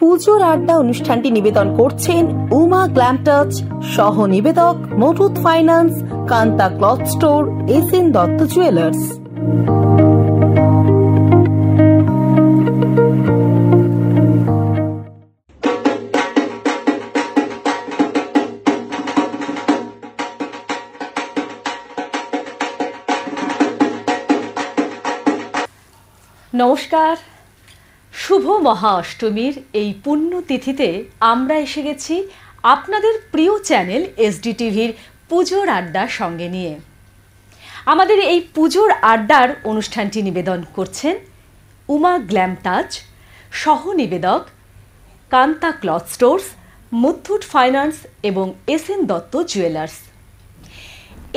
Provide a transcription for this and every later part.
পুজোর আড্ডা অনুষ্ঠানটি নিবেদন করছেন উমা গ্ল্যাম টাচ, সহ নিবেদক Muthoot Finance, Kanta Cloth Store, SN Dutta Jewellers. নমস্কার। শুভ মহা অষ্টমীর এই পুণ্যতিথিতে আমরা এসে গেছি আপনাদের প্রিয় চ্যানেল এসডিটিভির পুজোর আড্ডার সঙ্গে নিয়ে। আমাদের এই পুজোর আড্ডার অনুষ্ঠানটি নিবেদন করছেন উমা গ্ল্যাম টাচ, সহ নিবেদক Kanta Cloth Stores, Muthoot Finance এবং এসএন দত্ত জুয়েলার্স।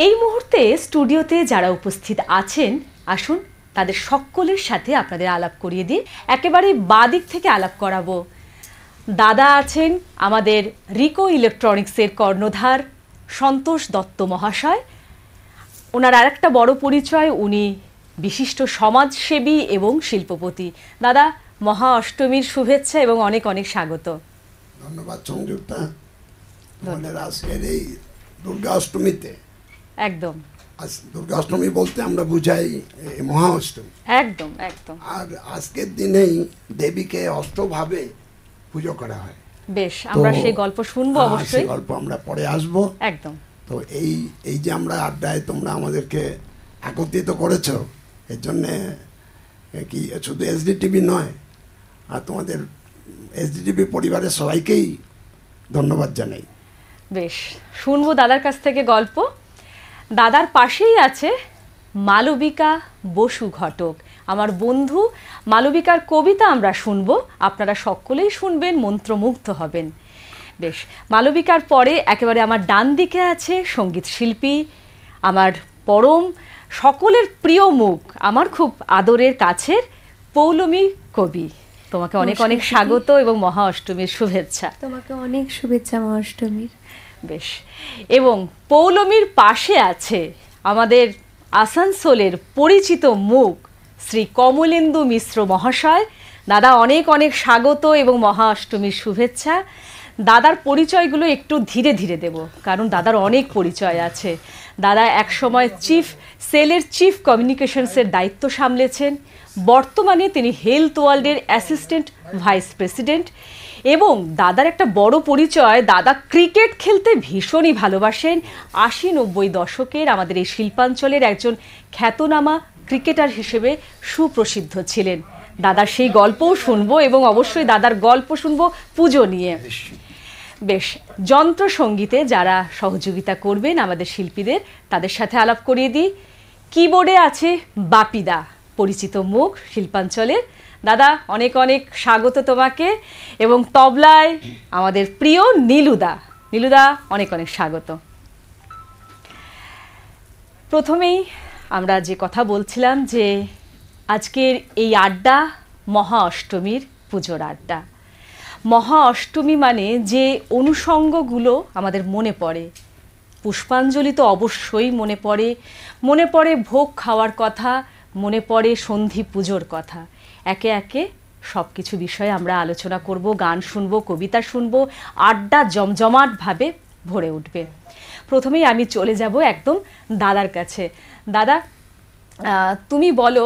এই মুহূর্তে স্টুডিওতে যারা উপস্থিত আছেন, আসুন তাদের সকলের সাথে আপনাদের আলাপ করিয়ে দিই। একেবারে বাদিক থেকে আলাপ করাবো। দাদা আছেন আমাদের রিকো ইলেকট্রনিক্সের কর্ণধার সন্তোষ দত্ত মহাশয়। ওনার আরেকটা বড় পরিচয়, উনি বিশিষ্ট সমাজসেবী এবং শিল্পপতি। দাদা, মহা অষ্টমীর শুভেচ্ছা এবং অনেক অনেক স্বাগত। ধন্যবাদ সংযুক্তা। আমাদের আজকের এই দুর্গা অষ্টমীতে, একদম দুর্গা অষ্টমী বলতে আমরা বুঝাই মহা অষ্টমী। একদম একদম। আর আজকের দিনেই দেবীকে অষ্টভাবে পুজো করা হয়। বেশ, আমরা সেই গল্প শুনবো অবশ্যই। সেই গল্প আমরা পরে আসবো। একদম। তো এই যে আমরা আড্ডায় তোমরা আমাদেরকে একত্রিত করেছো, এর জন্যে কি শুধু এসডিটিভি নয়, আর তোমাদের এসডিটিভি পরিবারের সবাইকেই ধন্যবাদ জানাই। বেশ, শুনবো দাদার কাছ থেকে গল্প। দাদার পাশেই আছে মালবিকা বসু ঘটক, আমার বন্ধু। মালবিকার কবিতা আমরা শুনবো, আপনারা সকলেই শুনবেন, মন্ত্রমুগ্ধ হবেন। বেশ, মালবিকার পরে একেবারে আমার ডান দিকে আছে সঙ্গীত শিল্পী, আমার পরম সকলের প্রিয় মুখ, আমার খুব আদরের কাছের পৌলমী কবি। তোমাকে অনেক অনেক স্বাগত এবং মহা অষ্টমীর শুভেচ্ছা। তোমাকে অনেক শুভেচ্ছা মহা অষ্টমীর। বেশ, এবং পৌলমীর পাশে আছে আমাদের আসানসোলের পরিচিত মুখ শ্রী কমলেন্দু মিশ্র মহাশয়। দাদা, অনেক অনেক স্বাগত এবং মহা অষ্টমীর শুভেচ্ছা। দাদার পরিচয়গুলো একটু ধীরে ধীরে দেব, কারণ দাদার অনেক পরিচয় আছে। দাদা একসময় সেলের চিফ কমিউনিকেশনসের দায়িত্ব সামলেছেন। বর্তমানে তিনি হেলথ ওয়ার্ল্ডের অ্যাসিস্ট্যান্ট ভাইস প্রেসিডেন্ট। এবং দাদার একটা বড় পরিচয়, দাদা ক্রিকেট খেলতে ভীষণই ভালোবাসেন। 80-90 দশকের আমাদের এই শিল্পাঞ্চলের একজন খ্যাতনামা ক্রিকেটার হিসেবে সুপ্রসিদ্ধ ছিলেন। দাদার সেই গল্পও শুনবো এবং অবশ্যই দাদার গল্প শুনবো পুজো নিয়ে। বেশ, যন্ত্র সঙ্গীতে যারা সহযোগিতা করবেন আমাদের শিল্পীদের, তাদের সাথে আলাপ করিয়ে দিই। কিবোর্ডে আছে বাপিদা, পরিচিত মুখ শিল্পাঞ্চলের। দাদা, অনেক অনেক স্বাগত তোমাকে। এবং তবলায় আমাদের প্রিয় নীলুদা। নীলুদা, অনেক অনেক স্বাগত। প্রথমেই আমরা যে কথা বলছিলাম যে আজকের এই আড্ডা মহা অষ্টমীর পুজোর আড্ডা। মহা অষ্টমী মানে যে অনুষঙ্গগুলো আমাদের মনে পড়ে, পুষ্পাঞ্জলি তো অবশ্যই মনে পড়ে ভোগ খাওয়ার কথা, মনে পড়ে সন্ধি পুজোর কথা। একে একে সব কিছু বিষয়ে আমরা আলোচনা করব, গান শুনবো, কবিতা শুনবো, আড্ডা জমজমাটভাবে ভরে উঠবে। প্রথমেই আমি চলে যাব একদম দাদার কাছে। দাদা, তুমি বলো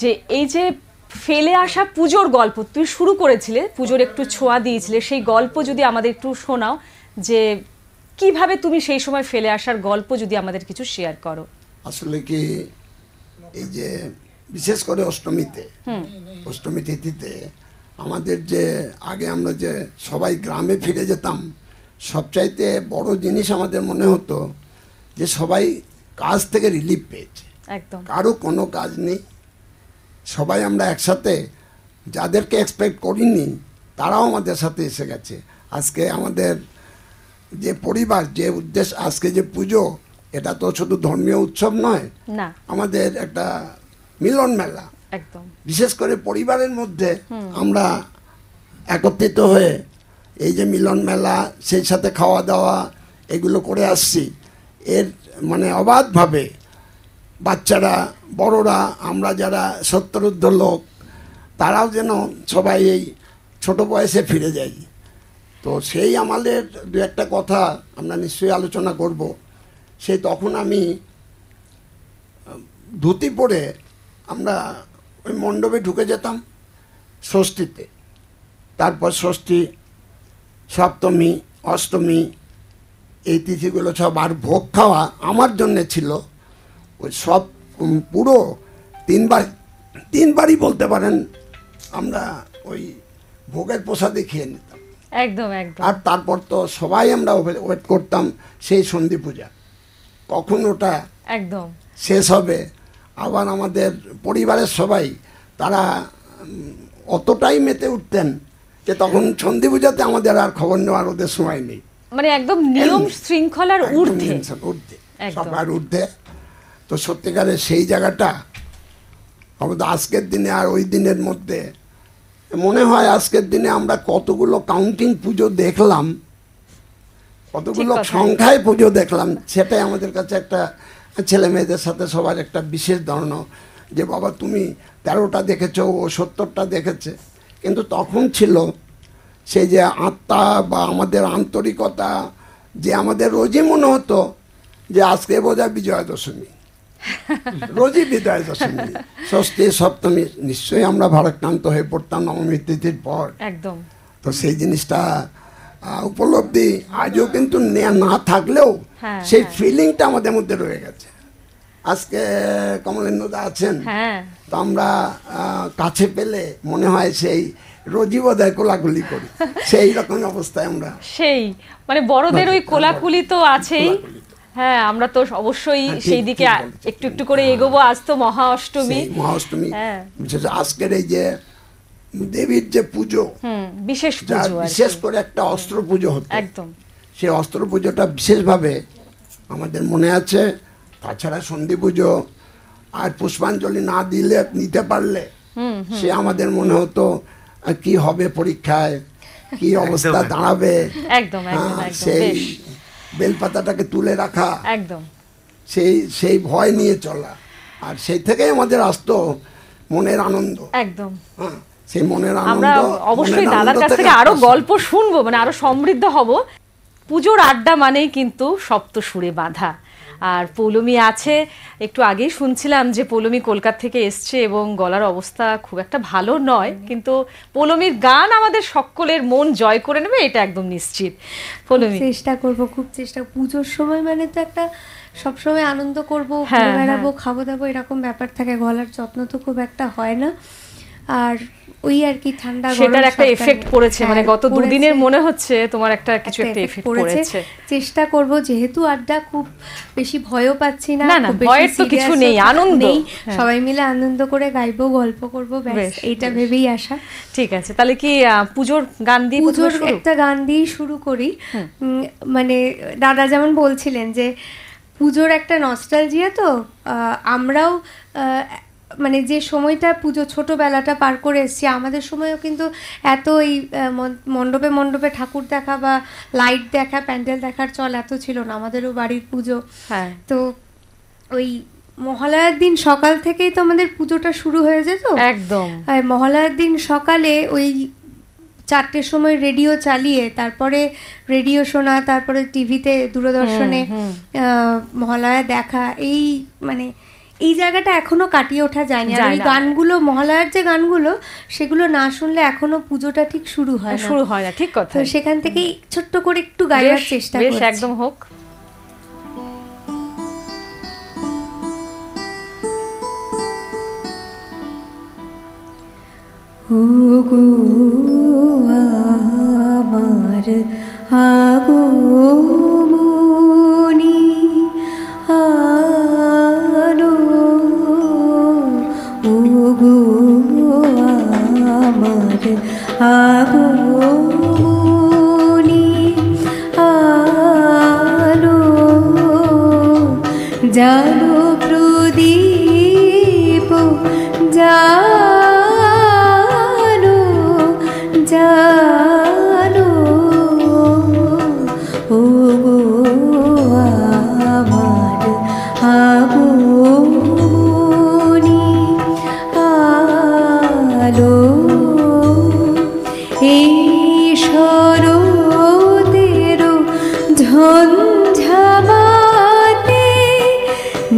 যে এই যে ফেলে আসা পুজোর গল্প তুমি শুরু করেছিলে, পুজোর একটু ছোঁয়া দিয়েছিলে, সেই গল্প যদি আমাদের একটু শোনাও, যে কিভাবে তুমি সেই সময় ফেলে আসার গল্প যদি আমাদের কিছু শেয়ার করো। আসলে কি, এই যে বিশেষ করে অষ্টমী তিথিতে আমাদের যে আগে আমরা যে সবাই গ্রামে ফিরে যেতাম, সবচাইতে বড় জিনিস আমাদের মনে হতো যে সবাই কাজ থেকে রিলিফ পেয়েছে। একদম, কারো কোনো কাজ নেই, সবাই আমরা একসাথে, যাদেরকে এক্সপেক্ট করিনি তারাও আমাদের সাথে এসে গেছে। আজকে আমাদের যে পরিবার, যে উদ্দেশ্য, আজকে যে পুজো, এটা তো শুধু ধর্মীয় উৎসব নয়, না, আমাদের একটা মিলন মেলা। একদম, বিশেষ করে পরিবারের মধ্যে আমরা একত্রিত হয়ে এই যে মিলন মেলা, সেই সাথে খাওয়া দাওয়া, এগুলো করে আসছি। এর মানে অবাধভাবে বাচ্চারা, বড়রা, আমরা যারা সত্তরুদ্ধ লোক, তারাও যেন সবাই এই ছোট বয়সে ফিরে যাই। তো সেই আমাদের দু একটা কথা আমরা নিশ্চয়ই আলোচনা করব। সেই তখন আমি ধুতি পরে আমরা ওই মণ্ডপে ঢুকে যেতাম ষষ্ঠীতে, তারপর ষষ্ঠী, সপ্তমী, অষ্টমী, এই তিথিগুলো সব। আর ভোগ খাওয়া আমার জন্যে ছিল ওই সব পুরো তিনবারই বলতে পারেন আমরা ওই ভোগের প্রসাদে খেয়ে নিতাম। একদম একদম। আর তারপর তো সবাই আমরা ওয়েট করতাম সেই সন্ধি পূজা, কখন ওটা একদম শেষ হবে। আবার আমাদের পরিবারের সবাই তারা অতটাই মেতে উঠতেন যে তখন সন্ধি পূজাতে আমাদের আর খবর নেওয়ার ওদের সময় নেই। মানে একদম নিয়ম শৃঙ্খলার ঊর্ধ্বে, সবার ঊর্ধ্বে। তো সত্যিকারের সেই জায়গাটা আমাদের আজকের দিনে আর ওই দিনের মধ্যে মনে হয় আজকের দিনে আমরা কতগুলো কাউন্টিং পুজো দেখলাম, কতগুলো সংখ্যায় পুজো দেখলাম, সেটাই আমাদের কাছে একটা ছেলে মেয়েদের সাথে সবার একটা বিশেষ ধারণা যে বাবা তুমি 13টা দেখেছো, ও 70টা দেখেছে। কিন্তু তখন ছিল সেই যে আত্মা বা আমাদের আন্তরিকতা, যে আমাদের রোজই মনে হতো যে আজকে বোধহয় বিজয়া দশমী, রোজই বিজয়া দশমী, ষষ্ঠী, সপ্তমী, নিশ্চয়ই আমরা ভারাক্রান্ত হয়ে পড়তাম নবমী তিথির পর। একদম। তো সেই জিনিসটা উপলব্ধি আজও কিন্তু না থাকলেও সেই ফিলিংটা আমাদের মধ্যে রয়ে গেছে। আজকে কমলেন্দুদা আছেন, তো আমরা কাছে পেলে মনে হয় সেই রোজই বোধহয় কোলাকুলি করি, সেই রকম অবস্থায় আমরা। সেই মানে বড়দের ওই কোলাকুলি তো আছেই। হ্যাঁ, আমরা তো অবশ্যই সেই দিকে একটু একটু করে এগোবো। আজ তো মহা অষ্টমী, আজকের এই যে দেবীর যে পুজো, বিশেষ করে একটা অস্ত্র পুজো হতো, একদম সেই অস্ত্র পুজোটা বিশেষভাবে আমাদের মনে আছে। তাছাড়া সন্ধি পুজো আর পুষ্পাঞ্জলি না দিলে, নিতে পারলে সে আমাদের মনে হতো কি হবে পরীক্ষায়, কি অবস্থা দাঁড়াবে। একদম সেই বেলপাতাটাকে তুলে রাখা, একদম সেই ভয় নিয়ে চলা, আর সেই থেকেই আমাদের আসতো মনের আনন্দ। একদম সেই মনের আনন্দ। আমরা অবশ্যই দাদার কাছ থেকে আরো গল্প শুনবো, মানে আরো সমৃদ্ধ হব। পুজোর আড্ডা মানেই কিন্তু সপ্ত সুরে বাঁধা। আর পৌলমী আছে, একটু আগেই শুনছিলাম যে পৌলমী কলকাতা থেকে এসছে এবং গলার অবস্থা খুব একটা ভালো নয়, কিন্তু পৌলমীর গান আমাদের সকলের মন জয় করে নেবে, এটা একদম নিশ্চিত। পৌলমী চেষ্টা করবো, খুব চেষ্টা। পুজোর সময় মানে তো একটা সবসময় আনন্দ করবো, ঘুরে বেড়াবো, খাবো দাবো, এরকম ব্যাপার থাকে। গলার যত্ন তো খুব একটা হয় না, আর ওই আর কি ঠান্ডা সেটার একটা এফেক্ট পড়েছে, মানে গত দুদিনের মনে হচ্ছে তোমার একটা কিছু একটা এফেক্ট পড়েছে। চেষ্টা করব, যেহেতু আড্ডা, খুব বেশি ভয়ও পাচ্ছি না, না ভয়ের তো কিছু নেই, আনন্দ, সবাই মিলে আনন্দ করে গাইবো, গল্প করবো, ব্যাস এইটা ভেবেই আসা। ঠিক আছে, তাহলে কি পুজোর গান দিয়ে, পুজোর একটা গান দিয়ে শুরু করি। মানে দাদা যেমন বলছিলেন যে পুজোর একটা নস্টালজিয়া, তো আমরাও মানে যে সময়টা পুজো ছোটোবেলাটা পার করে এসেছি, আমাদের সময়ও কিন্তু এত এই মণ্ডপে মণ্ডপে ঠাকুর দেখা বা লাইট দেখা, প্যান্ডেল দেখার চল এত ছিল না। আমাদেরও বাড়ির পুজো, তো ওই মহালয়ার দিন সকাল থেকেই তো আমাদের পুজোটা শুরু হয়ে যেত। একদম মহালয়ার দিন সকালে ওই 4টের সময় রেডিও চালিয়ে, তারপরে রেডিও শোনা, তারপরে টিভিতে দূরদর্শনে মহালয়া দেখা, এই মানে এই জায়গাটা এখনো কাটিয়ে ওঠা যায়নি। আর এই গানগুলো, মহালয়ার যে গানগুলো, সেগুলো না শুনলে এখনো পুজোটা ঠিক শুরু হয় না। ঠিক কথা। তো সেখান থেকেই ছোট্ট করে একটু গাইবার চেষ্টা করছি। একদম হোক। ওগো আমার আগো মনি আলো, ওগো আমার আগো মনি আলো, জালো প্রদীপ জালো জালো, ওগো আমার আগো মনি আলো, শরতের ঝঞ্ঝাবাতে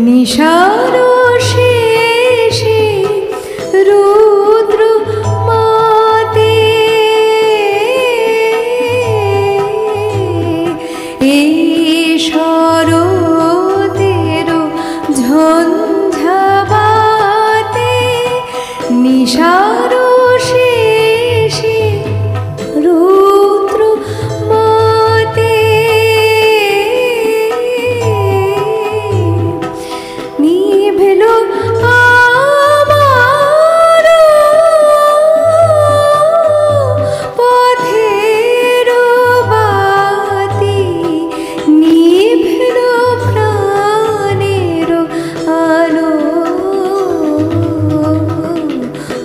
নিশার শেষে রুদ্র মাতে এই শরতের ঝঞ্ঝাবাতে নিশার শেষে রুদ্র মাতে নিভেল আমার পথের বাতি, নিভেল প্রাণের আলো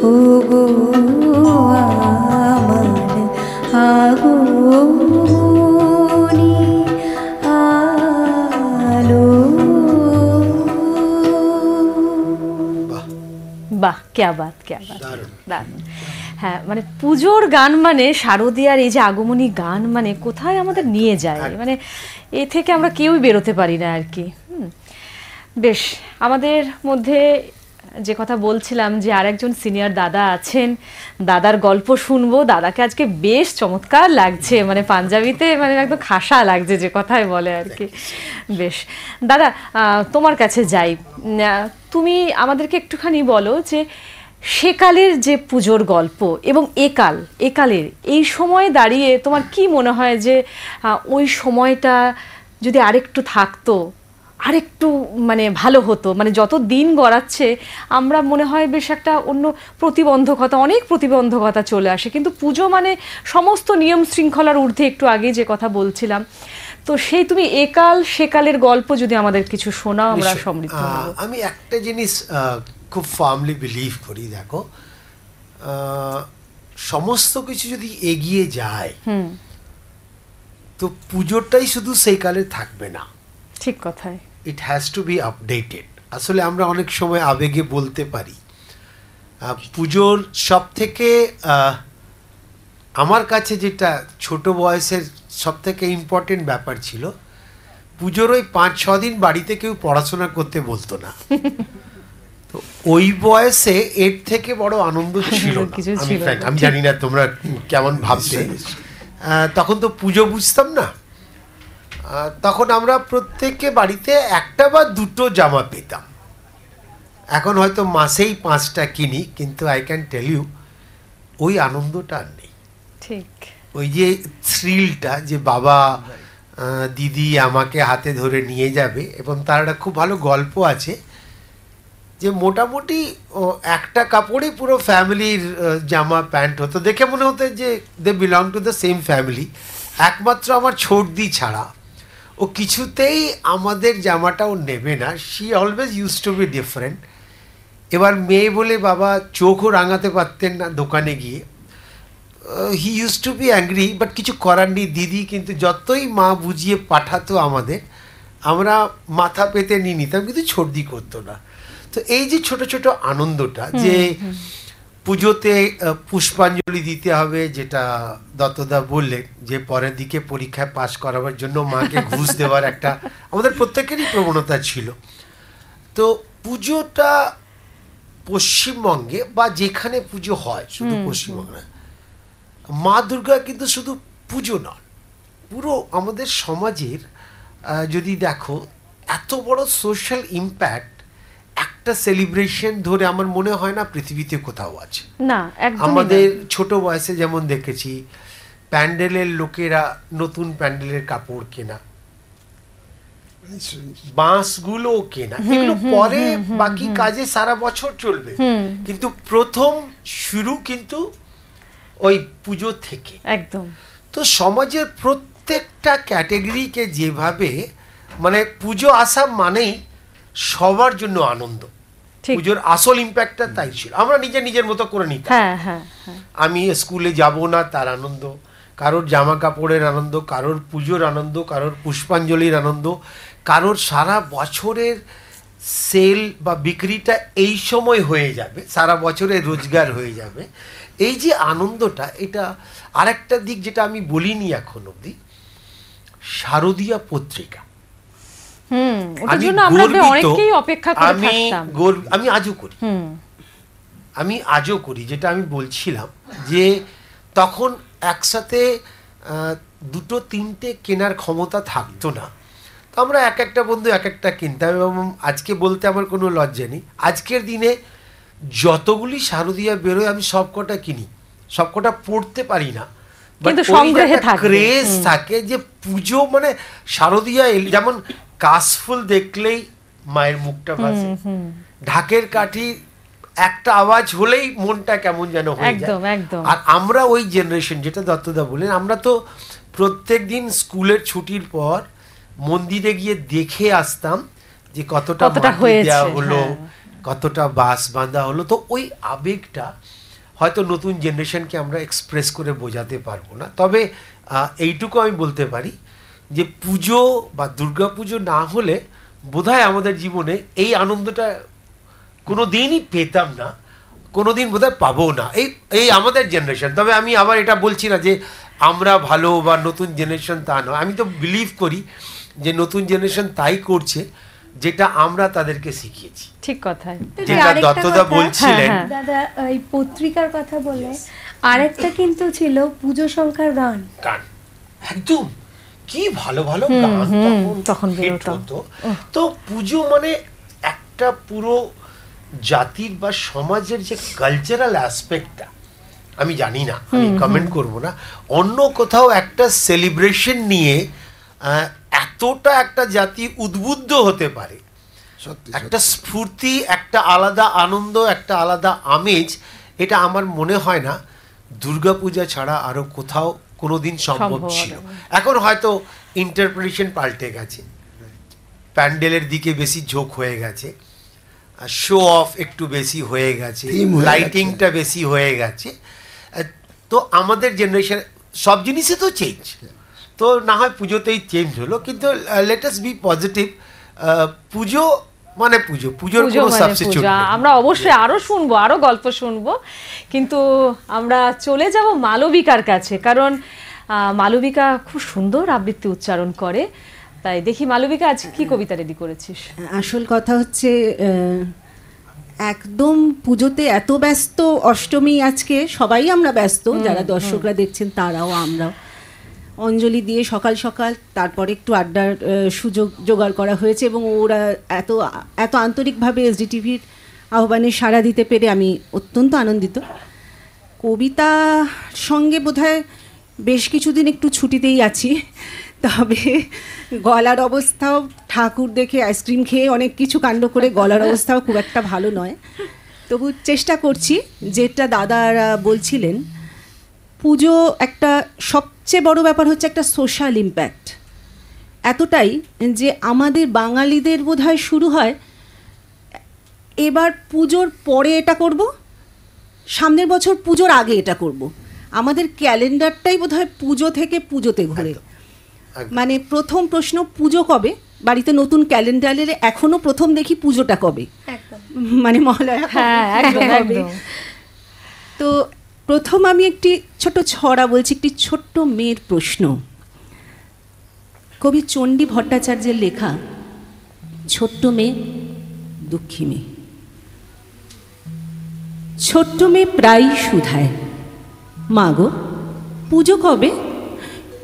ওগো আমার আগমনী আলো। বাহ, ক্যা বাত, ক্যা বাত, দারুণ। হ্যাঁ, মানে পুজোর গান মানে শারদীয়ার এই যে আগমনী গান মানে কোথায় আমাদের নিয়ে যায়, মানে এ থেকে আমরা কেউই বেরোতে পারি না আর কি। বেশ, আমাদের মধ্যে যে কথা বলছিলাম যে আরেকজন সিনিয়র দাদা আছেন, দাদার গল্প শুনবো। দাদাকে আজকে বেশ চমৎকার লাগছে, মানে পাঞ্জাবিতে মানে একদম খাসা লাগছে যে কথাই বলে আর কি। বেশ দাদা, তোমার কাছে যাই। তুমি আমাদেরকে একটুখানি বলো যে সেকালের যে পুজোর গল্প এবং একালের এই সময় দাঁড়িয়ে তোমার কি মনে হয় যে ওই সময়টা যদি আরেকটু থাকতো, আরেকটু মানে ভালো হতো? মানে যত দিন গড়াচ্ছে আমরা মনে হয় বেশ একটা অন্য প্রতিবন্ধকতা, অনেক প্রতিবন্ধকতা চলে আসে, কিন্তু পুজো মানে সমস্ত নিয়ম শৃঙ্খলার ঊর্ধ্বে, একটু আগে যে কথা বলছিলাম। তো সেই তুমি সেকালের গল্প যদি আমাদের কিছু শোনাও, আমরা সমৃদ্ধ হব। আমি একটা জিনিস খুব ফার্মলি বিলিভ করি, দেখো সমস্ত কিছু যদি এগিয়ে যায় তো পুজোটাই শুধু সেই কালে থাকবে না। ঠিক কথাই, it has to B updated. আসলে আমরা অনেক সময় আবেগে বলতে পারি। পুজোর সব থেকে আমার কাছে যেটা ছোট বয়সের সব থেকে ইম্পর্টেন্ট ব্যাপার ছিল, পুজোর ওই 5-6 দিন বাড়িতে কেউ পড়াশোনা করতে বলতো না। তো ওই বয়সে এর থেকে বড় আনন্দ ছিল না। আমি জানি না তোমরা কেমন ভাবতে। তখন তো পুজো বুঝতাম না। তখন আমরা প্রত্যেকে বাড়িতে একটা বা দুটো জামা পেতাম। এখন হয়তো মাসেই 5টা কিনি, কিন্তু আই ক্যান টেল ইউ ওই আনন্দটা আর নেই। ঠিক, ওই যে থ্রিলটা যে বাবা দিদি আমাকে হাতে ধরে নিয়ে যাবে, এবং তার একটা খুব ভালো গল্প আছে যে মোটামুটি একটা কাপড়ে পুরো ফ্যামিলির জামা প্যান্ট হতো, দেখে মনে হতো যে they belong to the same family. একমাত্র আমার ছোটদি ছাড়া ও কিছুতেই আমাদের জামাটাও নেবে না। She always use to B different. এবার মেয়ে বলে বাবা চোখও রাঙাতে পারতেন না দোকানে গিয়ে। He use to B angry, but কিছু করার নেই। দিদি কিন্তু যতই মা বুঝিয়ে পাঠাতো আমাদের, আমরা মাথা পেতে নিয়ে নিতাম, কিন্তু ছোটদি করতো না। তো এই যে ছোট ছোট আনন্দটা, যে পুজোতে পুষ্পাঞ্জলি দিতে হবে, যেটা দত্তদা বললেন যে পরের দিকে পরীক্ষায় পাস করাবার জন্য মাকে ঘুষ দেওয়ার একটা আমাদের প্রত্যেকেরই প্রবণতা ছিল। তো পুজোটা পশ্চিমবঙ্গে বা যেখানে পুজো হয়, শুধু পশ্চিমবঙ্গে, মা দুর্গা কিন্তু শুধু পুজো নয়, পুরো আমাদের সমাজের যদি দেখো এত বড় সোশ্যাল ইম্প্যাক্ট একটা সেলিব্রেশন ধরে আমার মনে হয় না পৃথিবীতে কোথাও আছে। না, আমাদের ছোট বয়সে যেমন দেখেছি প্যান্ডেলের লোকেরা নতুন প্যান্ডেলের কাপড় কেনা, বাঁশগুলো কেনা, এগুলো পরে বাকি কাজে সারা বছর চলবে, কিন্তু প্রথম শুরু কিন্তু ওই পুজো থেকে। একদম। তো সমাজের প্রত্যেকটা ক্যাটেগরিকে যেভাবে, মানে পুজো আসা মানেই সবার জন্য আনন্দ, পুজোর আসল ইম্প্যাক্টটা তাই ছিল। আমরা নিজের মতো করে নিতাম। আমি স্কুলে যাব না তার আনন্দ, কারোর জামা কাপড়ের আনন্দ, কারোর পুজোর আনন্দ, কারোর পুষ্পাঞ্জলির আনন্দ, কারোর সারা বছরের সেল বা বিক্রিটা এই সময় হয়ে যাবে, সারা বছরের রোজগার হয়ে যাবে। এই যে আনন্দটা, এটা আরেকটা দিক যেটা আমি বলিনি এখন অবধি, শারদীয়া পত্রিকা। ওটার জন্য আমরা অনেকেই অপেক্ষা করে থাকতাম। আমি আজও করি, যেটা আমি বলছিলাম যে তখন একসাথে 2-3টে কেনার ক্ষমতা থাকতো না, তো আমরা এক একটা বন্ধু এক একটা কিনতাম। এবং আজকে বলতে আমার কোনো লজ্জা নেই, আজকের দিনে যতগুলি শারদীয়া বেরোয় আমি সবকটা কিনি, সবকটা পড়তে পারি না, কিন্তু সংগ্রহে থাকে, ক্রেজ থাকে যে পুজো মানে শারদীয়া যেমন কাশফুল দেখলেই মায়ের মুখটা ভাসে, ঢাকের কাঠি একটা আওয়াজ হলেই মনটা কেমন যেন হয়ে যায়। আর আমরা ওই জেনারেশন, যেটা দত্তদা বলেন, আমরা তো প্রত্যেক দিন স্কুলের ছুটির পর মন্দিরে গিয়ে দেখে আসতাম যে কতটা দেওয়া হলো, কতটা বাঁশ বাঁধা হলো। তো ওই আবেগটা হয়তো নতুন জেনারেশনকে আমরা এক্সপ্রেস করে বোঝাতে পারবো না, তবে এইটুকু আমি বলতে পারি যে পুজো বা দুর্গা পুজো না হলে বোধহয় আমাদের জীবনে এই আনন্দটা কোনো দিনই পেতাম না, কোনো দিন বোধহয় পাবো না, এই আমাদের জেনারেশন। তবে আমি আবার এটা বলছি না যে আমরা ভালো বা নতুন জেনারেশন তা নয়, আমি তো বিলিভ করি যে নতুন জেনারেশন তাই করছে যেটা আমরা তাদেরকে শিখিয়েছি। ঠিক কথা, যেটা দত্তদা বলছিলেন। দাদা এই পত্রিকার কথা বলে আরেকটা কিন্তু ছিল পুজো সংখ্যার গান। একদম কি ভালো ভালো গান তখন হতো। তো পুজো মানে একটা পুরো জাতির বা সমাজের যে কালচারাল অ্যাসপেক্টটা, আমি জানি না, আমি কমেন্ট করব না, অন্য কোথাও একটা সেলিব্রেশন নিয়ে এতটা একটা জাতি উদ্বুদ্ধ হতে পারে, একটা স্ফূর্তি, একটা আলাদা আনন্দ, একটা আলাদা আমেজ, এটা আমার মনে হয় না দুর্গাপূজা ছাড়া আরো কোথাও কোনোদিন সম্ভব ছিল। এখন হয়তো ইন্টারপ্রিটেশন পাল্টে গেছে, প্যান্ডেলের দিকে বেশি ঝোঁক হয়ে গেছে, শো অফ একটু বেশি হয়ে গেছে, লাইটিংটা বেশি হয়ে গেছে। তো আমাদের জেনারেশন সব জিনিসে তো চেঞ্জ, তো না হয় পুজোতেই চেঞ্জ হলো, কিন্তু লেট আস বি পজিটিভ। পুজো মানে পুজো, পুজোর কোনো সাবস্টিটিউট নেই। আমরা অবশ্যই আরো শুনবো, আরো গল্প শুনবো, কিন্তু আমরা চলে যাব মালবিকার কাছে, কারণ মালবিকা খুব সুন্দর আবৃত্তি উচ্চারণ করে। তাই দেখি মালবিকা আজ কি কবিতা রেডি করেছিস? আসল কথা হচ্ছে একদম পুজোতে এত ব্যস্ত, অষ্টমী আজকে সবাই আমরা ব্যস্ত, যারা দর্শকরা দেখছেন তারাও আমরাও, অঞ্জলি দিয়ে সকাল সকাল তারপরে একটু আড্ডার সুযোগ জোগাড় করা হয়েছে এবং ওরা এত এত আন্তরিকভাবে এসডিটিভির আহ্বানে সাড়া দিতে পেরে আমি অত্যন্ত আনন্দিত। কবিতার সঙ্গে বোধহয় বেশ কিছুদিন একটু ছুটিতেই আছি, তবে গলার অবস্থাও ঠাকুর দেখে আইসক্রিম খেয়ে অনেক কিছু কাণ্ড করে গলার অবস্থাও খুব একটা ভালো নয়, তবু চেষ্টা করছি। যেটা দাদারা বলছিলেন, পুজো একটা সবচেয়ে বড় ব্যাপার হচ্ছে একটা সোশ্যাল ইম্প্যাক্ট, এতটাই যে আমাদের বাঙালিদের বোধহয় শুরু হয় এবার পুজোর পরে এটা করব, সামনের বছর পুজোর আগে এটা করব, আমাদের ক্যালেন্ডারটাই বোধহয় পুজো থেকে পুজোতে ঘোরে। মানে প্রথম প্রশ্ন পুজো কবে, বাড়িতে নতুন ক্যালেন্ডারে এখনো প্রথম দেখি পুজোটা কবে, মানে মহালয়া কবে। তো প্রথম আমি একটি ছোট ছড়া বলছি, একটি ছোট্ট মেয়ের প্রশ্ন। কবি চণ্ডী ভট্টাচার্যের লেখা ছোট্ট মেয়ে দুঃখী মেয়ে। ছোট্ট মেয়ে প্রায়ই শুধায়, মা গো পুজো কবে,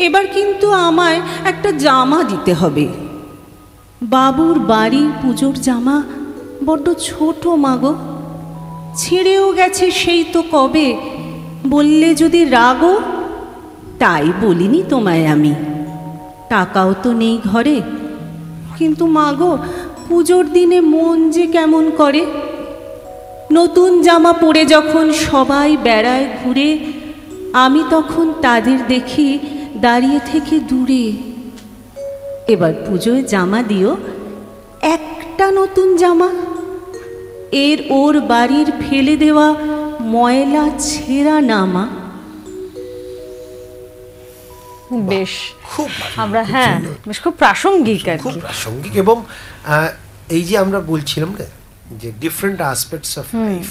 এবার কিন্তু আমায় একটা জামা দিতে হবে। বাবুর বাড়ির পুজোর জামা বড্ড ছোট মা গো, ছিঁড়েও গেছে সেই তো কবে, বললে যদি রাগো। তাই বলিনি তোমায় আমি, টাকাও তো নেই ঘরে, কিন্তু মা গো পুজোর দিনে মন যে কেমন করে। নতুন জামা পরে যখন সবাই বেড়ায় ঘুরে, আমি তখন তাদের দেখি দাঁড়িয়ে থেকে দূরে। এবার পুজোয় জামা দিও একটা নতুন জামা, এর ওর বাড়ির ফেলে দেওয়া ময়লা ছেঁড়া নামা। বেশ খুব আমরা বেশ খুব প্রাসঙ্গিক, খুব প্রাসঙ্গিক। এবং এই যে আমরা বলছিলাম না যে ডিফারেন্ট অ্যাসপেক্টস অফ লাইফ,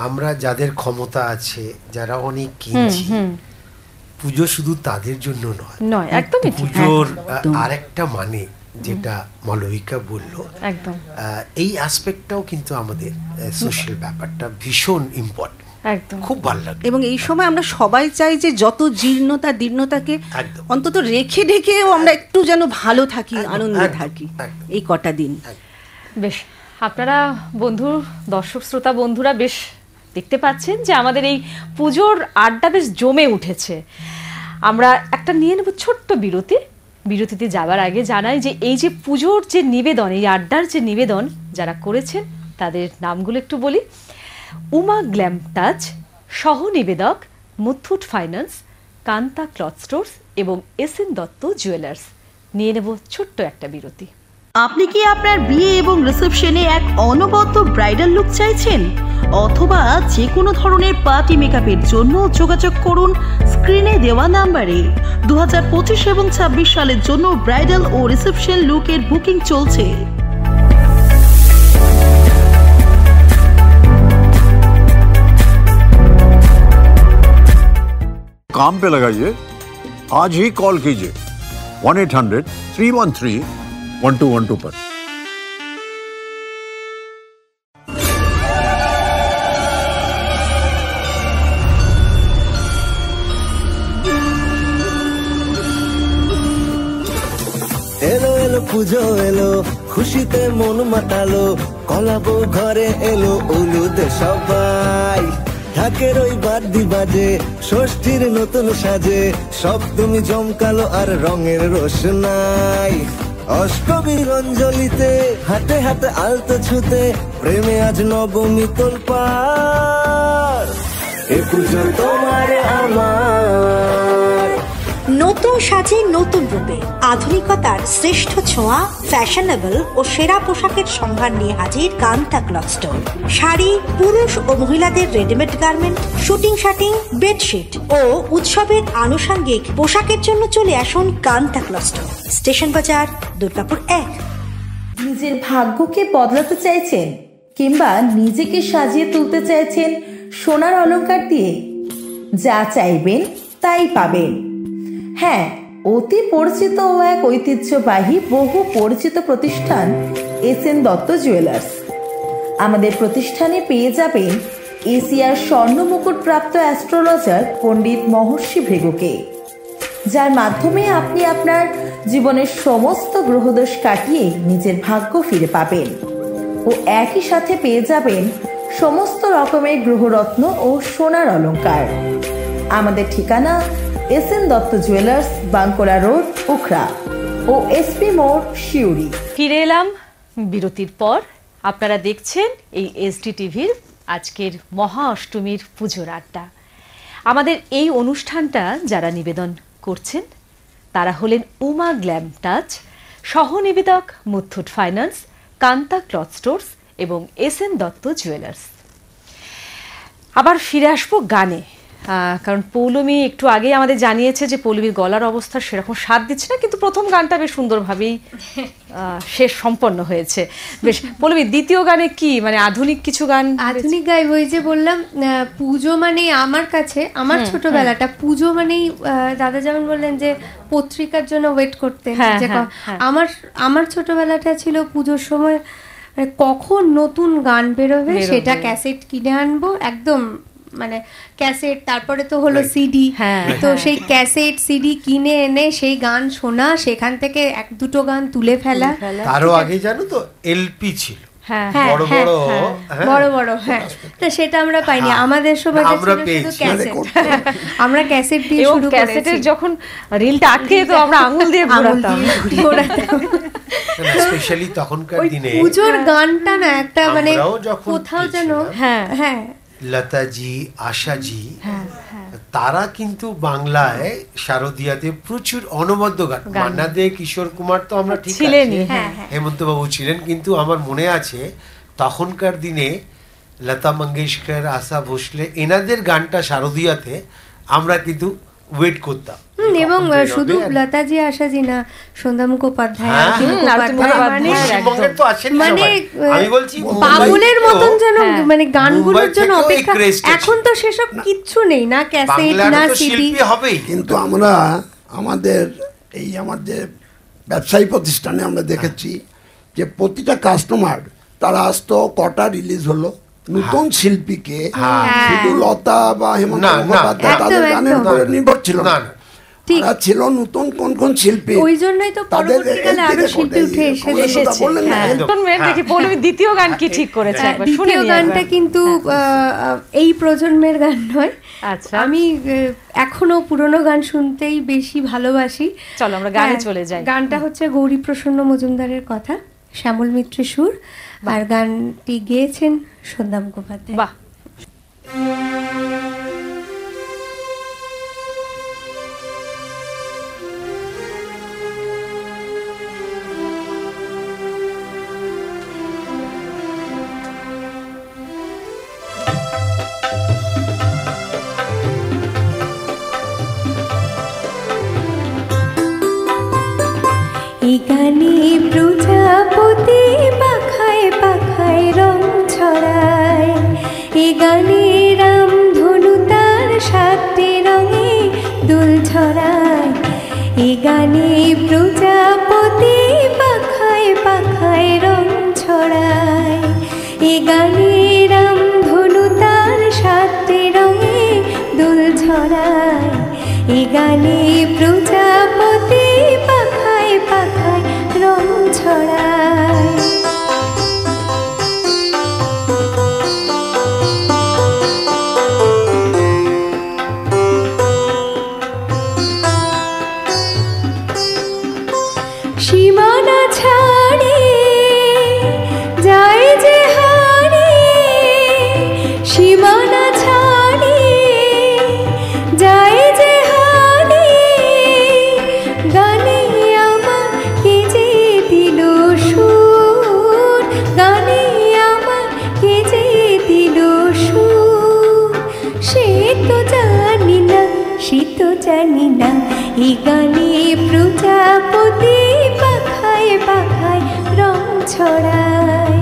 আমরা যাদের ক্ষমতা আছে, যারা অনেক কিনছি, পুজো শুধু তাদের জন্য নয়, একদমই ঠিক। পুজোর আরেকটা মানে যেটা মালবিকা বললো, একদম এই অ্যাসপেক্টটাও কিন্তু আমাদের সোশ্যাল ব্যাপারটা ভীষণ ইম্পর্টেন্ট। একদম খুব ভালো লাগে। এবং এই সময় আমরা সবাই চাই যে যত জীর্ণতা দীর্ণতাকে একদম। অন্তত রেখে ঢেকেও আমরা একটু যেন ভালো থাকি, আনন্দে থাকি এই কটা দিন। বেশ, আপনারা দর্শক শ্রোতা বন্ধুরা বেশ দেখতে পাচ্ছেন যে আমাদের এই পুজোর আড্ডা বেশ জমে উঠেছে। আমরা একটা নিয়ে নেব ছোট্ট বিরতিতে যাবার আগে জানাই যে এই যে পুজোর যে নিবেদন, এই আড্ডার যে নিবেদন যারা করেছেন তাদের নামগুলো একটু বলি। উমা গ্ল্যাম টাচ, সহ নিবেদক Muthoot Finance, Kanta Cloth Stores এবং এসএন দত্ত জুয়েলার্স। নিয়ে নেব ছোট্ট একটা বিরতি। আপনি কি আপনার বিয়ে এবং রিসেপশনে এক অনবদ্য ব্রাইডাল লুক চাইছেন, অথবা যে কোনো ধরনের পার্টি মেকআপের জন্য যোগাযোগ করুন স্ক্রিনে দেওয়া নাম্বারে। 2025 এবং 26 সালের জন্য ব্রাইডাল ও রিসেপশন লুকের বুকিং চলছে। काम पे लगाइए, आज ही कॉल कीजिए 1-800-313-1212 पर। এলো এলো পুজো এলো, খুশিতে মন মাতালো, কলাবো ঘরে এলো উলুদে সবাই। ঢাকের ওই বাদ্যি বাজে, ষষ্ঠীর নতুন সাজে, সপ্তমী জমকালো আর রঙের রোশনাই। অষ্টমীর অঞ্জলিতে হাতে হাতে আলতো ছুতে, প্রেমে আজ নবমী তোলপাড়। এ পুজো তোমার আমার। নতুন সাজে নতুন রূপে আধুনিকতার শ্রেষ্ঠ ছোঁয়া, ফ্যাশনেবল ও সেরা পোশাকের সম্ভার নিয়ে হাজির কান্তা ক্লথ স্টোর। শাড়ি, পুরুষ ও মহিলাদের readymade garment, suiting shirting, bedsheet ও উৎসবের আনুষঙ্গিক পোশাকের জন্য চলে আসুন কান্তা ক্লথ স্টোর, স্টেশন বাজার, দুর্গাপুর 1। নিজের ভাগ্যকে বদলাতে চাইছেন কিংবা নিজেকে সাজিয়ে তুলতে চাইছেন সোনার অলংকার দিয়ে? যা চাইবেন তাই পাবেন। হ্যাঁ, অতি পরিচিত ও এক ঐতিহ্যবাহী বহু পরিচিত প্রতিষ্ঠান এসএন দত্ত জুয়েলার্স। আমাদের প্রতিষ্ঠানে পেয়ে যাবেন এশিয়ার স্বর্ণ মুকুট প্রাপ্ত অ্যাস্ট্রোলজার পণ্ডিত মহর্ষি ভৃগুকে, যার মাধ্যমে আপনি আপনার জীবনের সমস্ত গ্রহদোষ কাটিয়ে নিজের ভাগ্য ফিরে পাবেন। ও একই সাথে পেয়ে যাবেন সমস্ত রকমের গ্রহরত্ন ও সোনার অলংকার। আমাদের ঠিকানা SN Dutta Jewellers, Bankola road, Ukhra ও এসপি মোড়, শিউরি। ফিরে এলাম বিরতির পর। আপনারা দেখছেন এই এসডি টিভির আজকের মহা অষ্টমীর পুজোর আড্ডা। আমাদের এই অনুষ্ঠানটা যারা নিবেদন করছেন তারা হলেন উমা গ্ল্যাম টাচ, সহ নিবেদক Muthoot Finance, Kanta Cloth Stores এবং এসএন দত্ত জুয়েলার্স। আবার ফিরে আসবো গানে, কারণ পৌলমী একটু আগে আমাদের জানিয়েছে যে পৌলমীর গলার অবস্থা সেরকম সাথ দিচ্ছে না, কিন্তু প্রথম গানটা বেশ সুন্দরভাবেই শেষ সম্পন্ন হয়েছে। বেশ, পৌলমী দ্বিতীয় গানে কি মানে আধুনিক কিছু গান? আধুনিক গাইব, ওই যে বললাম পুজো মানে আমার কাছে আমার ছোটবেলাটা পুজো মানেই দাদা যেমন বললেন যে পত্রিকার জন্য ওয়েট করতে, আমার ছোটবেলাটা ছিল পুজোর সময় কখন নতুন গান বেরোবে সেটা ক্যাসেট কিনে আনবো, একদম মানে ক্যাসেট, তারপরে তো হলো সিডি, তো সেই ক্যাসেট সিডি কিনে এনে সেই গান শোনা, সেখান থেকে এক দুটো গান তুলে ফেলা। তারও আগে জানো তো এলপি ছিল, বড় বড়, তো সেটা আমরা পাইনি, আমাদের সময় শুধু ক্যাসেট, আমরা ক্যাসেট দিয়ে শুরু করেছি। ক্যাসেটের যখন রিলটা আটকে তো আমরা আঙুল দিয়ে ঘোরাতাম। স্পেশালি তখনকার দিনে পুজোর গানটা না একটা মানে কোথাও যেন লতাজি, আশাজি, তারা কিন্তু বাংলায় শারদিয়াতে প্রচুর অনবদ্য গান, মান্না দে, কিশোর কুমার তো আমরা ঠিক আছে, হেমন্ত বাবু ছিলেন, কিন্তু আমার মনে আছে তখনকার দিনে লতা মঙ্গেশকর, আশা ভোসলে, এনাদের গানটা শারদিয়াতে আমরা কিন্তু ওয়েট করতাম এবং কখন বেরোবে শুধু আর- লতাজি আশাজি না, সন্ধ্যা মুখোপাধ্যায়, হ্যাঁ, আরতি আরতি মুখোপাধ্যায়, মুখোপাধ্যায়, মানে পশ্চিমবঙ্গের তো আছেন মানে সবাই। আমি বলছি পাগলের মতন যেন হ্যাঁ। মানে গানগুলোর মুম্বাই জন্য থেকেও এই অপেক্ষা। craze টা এখন তো সেসব কিচ্ছু নেই, না ক্যাসেট বাংলার না তো সিডি। শিল্পী হবেই, কিন্তু আমরা আমাদের এই আমাদের ব্যবসায়ী প্রতিষ্ঠানে আমরা দেখেছি যে প্রতিটা কাস্টমার তারা আসতো কটা রিলিজ হলো নতুন শিল্পীকে, শুধু লতা বা হেমন্ত না, না, মুখোপাধ্যায় তাদের একদম, গানের একদম। উপরে নির্ভর ছিল না, না, না। ঠিক। তারা ছিল নতুন কোন কোন শিল্পী, ওই জন্যই তো তাদের পরবর্তীকালে এই আরো দিকে শিল্পী কোথায় উঠে কমলেন্দুদা এসেছে। বললেন না, হ্যাঁ। একদম। কোন মেয়ে দেখি পৌলমী দ্বিতীয় গান কি ঠিক করেছে একবার শুনে দ্বিতীয় নিই গানটা একবার। কিন্তু এই প্রজন্মের গান নয়। আচ্ছা। আমি এখনো পুরনো গান শুনতেই বেশি ভালোবাসি। চলো আমরা গানে হ্যাঁ, চলে যাই। গানটা হচ্ছে গৌরীপ্রসন্ন মজুমদারের কথা, শ্যামল মিত্রের সুর, আর গানটি গেয়েছেন সন্ধ্যা মুখোপাধ্যায়। বাহ, এই গানে প্রজাপতি পাখায় পাখায় রং ছড়ায়, এই গানে রাম ধনু তার 7টি রঙে দুল ছড়ায়, এই গানে প্রজাপতি পাখায় পাখায় রং ছড়ায়, এই গানে রাম ধনু তার 7টি রঙে দুল ছড়ায়, এই গানে প্রজাপতি পাখায় পাখায় রং ছড়ায়। সীমানা ছাড়ে যায় যে হারে, সীমানা ছাড়ে যায় যে হারে, গানে আমার কে যে দিল সুর, গানে আমার কে যে দিল সুর, সে তো জানি না, সে তো জানি না, এই গানে প্রজাপতি পাখায় পাখায় রং ছড়ায়।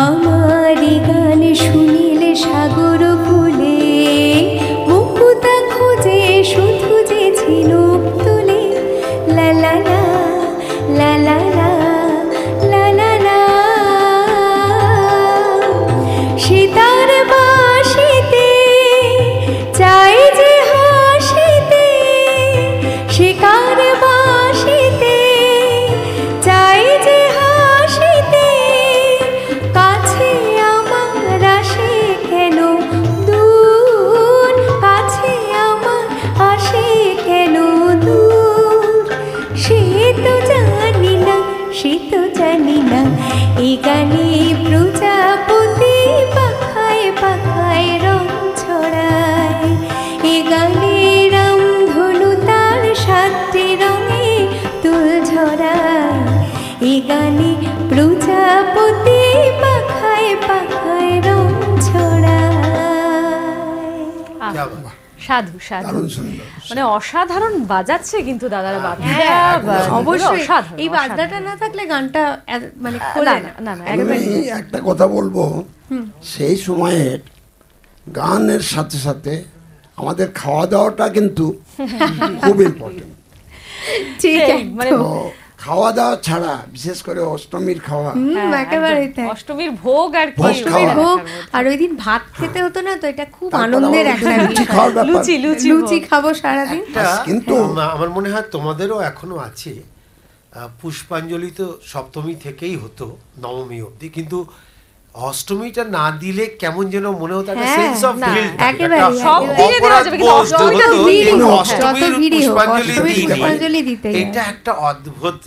আমার এই গান শুনিলে সাগর ভুলে, মুকুতা খোঁজে শুধু যে ঝিনুক তুলে, লা লা লা লা লা লা লা লা লা, সীতার বাঁশিতে চাই যে হাসিতে, শিকার বাঁশিতে চাই যে হাসিতে, কাছে আমার আসে কেন দূর, কাছে আমার আসে কেন দূর, সে তো জানি না, সে তো জানি না, এই গানে প্রজাপতি পাখায় পাখায় রং ছড়ায়, এই গানে রাম ধনু তার 7টি রঙে দুল ঝরায়, এই গানে প্রজাপতি পাখায় পাখায় রং ছড়ায়। আহ, যা বাবা। সাধু সাধু, দারুণ সুন্দর। মানে অসাধারণ বাজাচ্ছে কিন্তু দাদারা বাদ্যটা, অবশ্যই অসাধারণ, এই অসাধারণ। বাজনাটা না থাকলে গানটা মানে না খোলে না না। না না, একদম আমি একটা কথা বলবো, সেই সময়ের গানের সাথে সাথে আমাদের খাওয়া দাওয়াটা কিন্তু খুব ইম্পর্টেন্ট। ঠিক সেই, মানে তো খাওয়া দাওয়া ছাড়া বিশেষ করে অষ্টমীর খাওয়া, একেবারে একদম। তাই। অষ্টমীর ভোগ আর কি, ভোগ অষ্টমীর খাওয়া। ভোগ, আর ওই দিন ভাত খেতে হতো না, তো এটা খুব তারপর আনন্দের আবার একটা লুচি বিষয়। খাওয়ার ব্যাপার। লুচি লুচি লুচি ভোগ। খাবো সারাদিন। কিন্তু আমার মনে হয় তোমাদেরও এখনো আছে, পুষ্পাঞ্জলি তো সপ্তমী থেকেই হতো নবমী অবধি, কিন্তু অষ্টমীটা না দিলে কেমন যেন মনে হতো একটা হ্যাঁ, সেন্স অফ না, গিল্ট, একেবারে, সব দিনে দেওয়া যাবে, কিন্তু অষ্টমীটা তো ভিড়ই হোক, হ্যাঁ। অষ্টমীর যত ভিড়ই হোক, পুষ্পাঞ্জলি অষ্টমীর দিইনি। পুষ্পাঞ্জলি দিতেই হয়। এটা একটা অদ্ভুত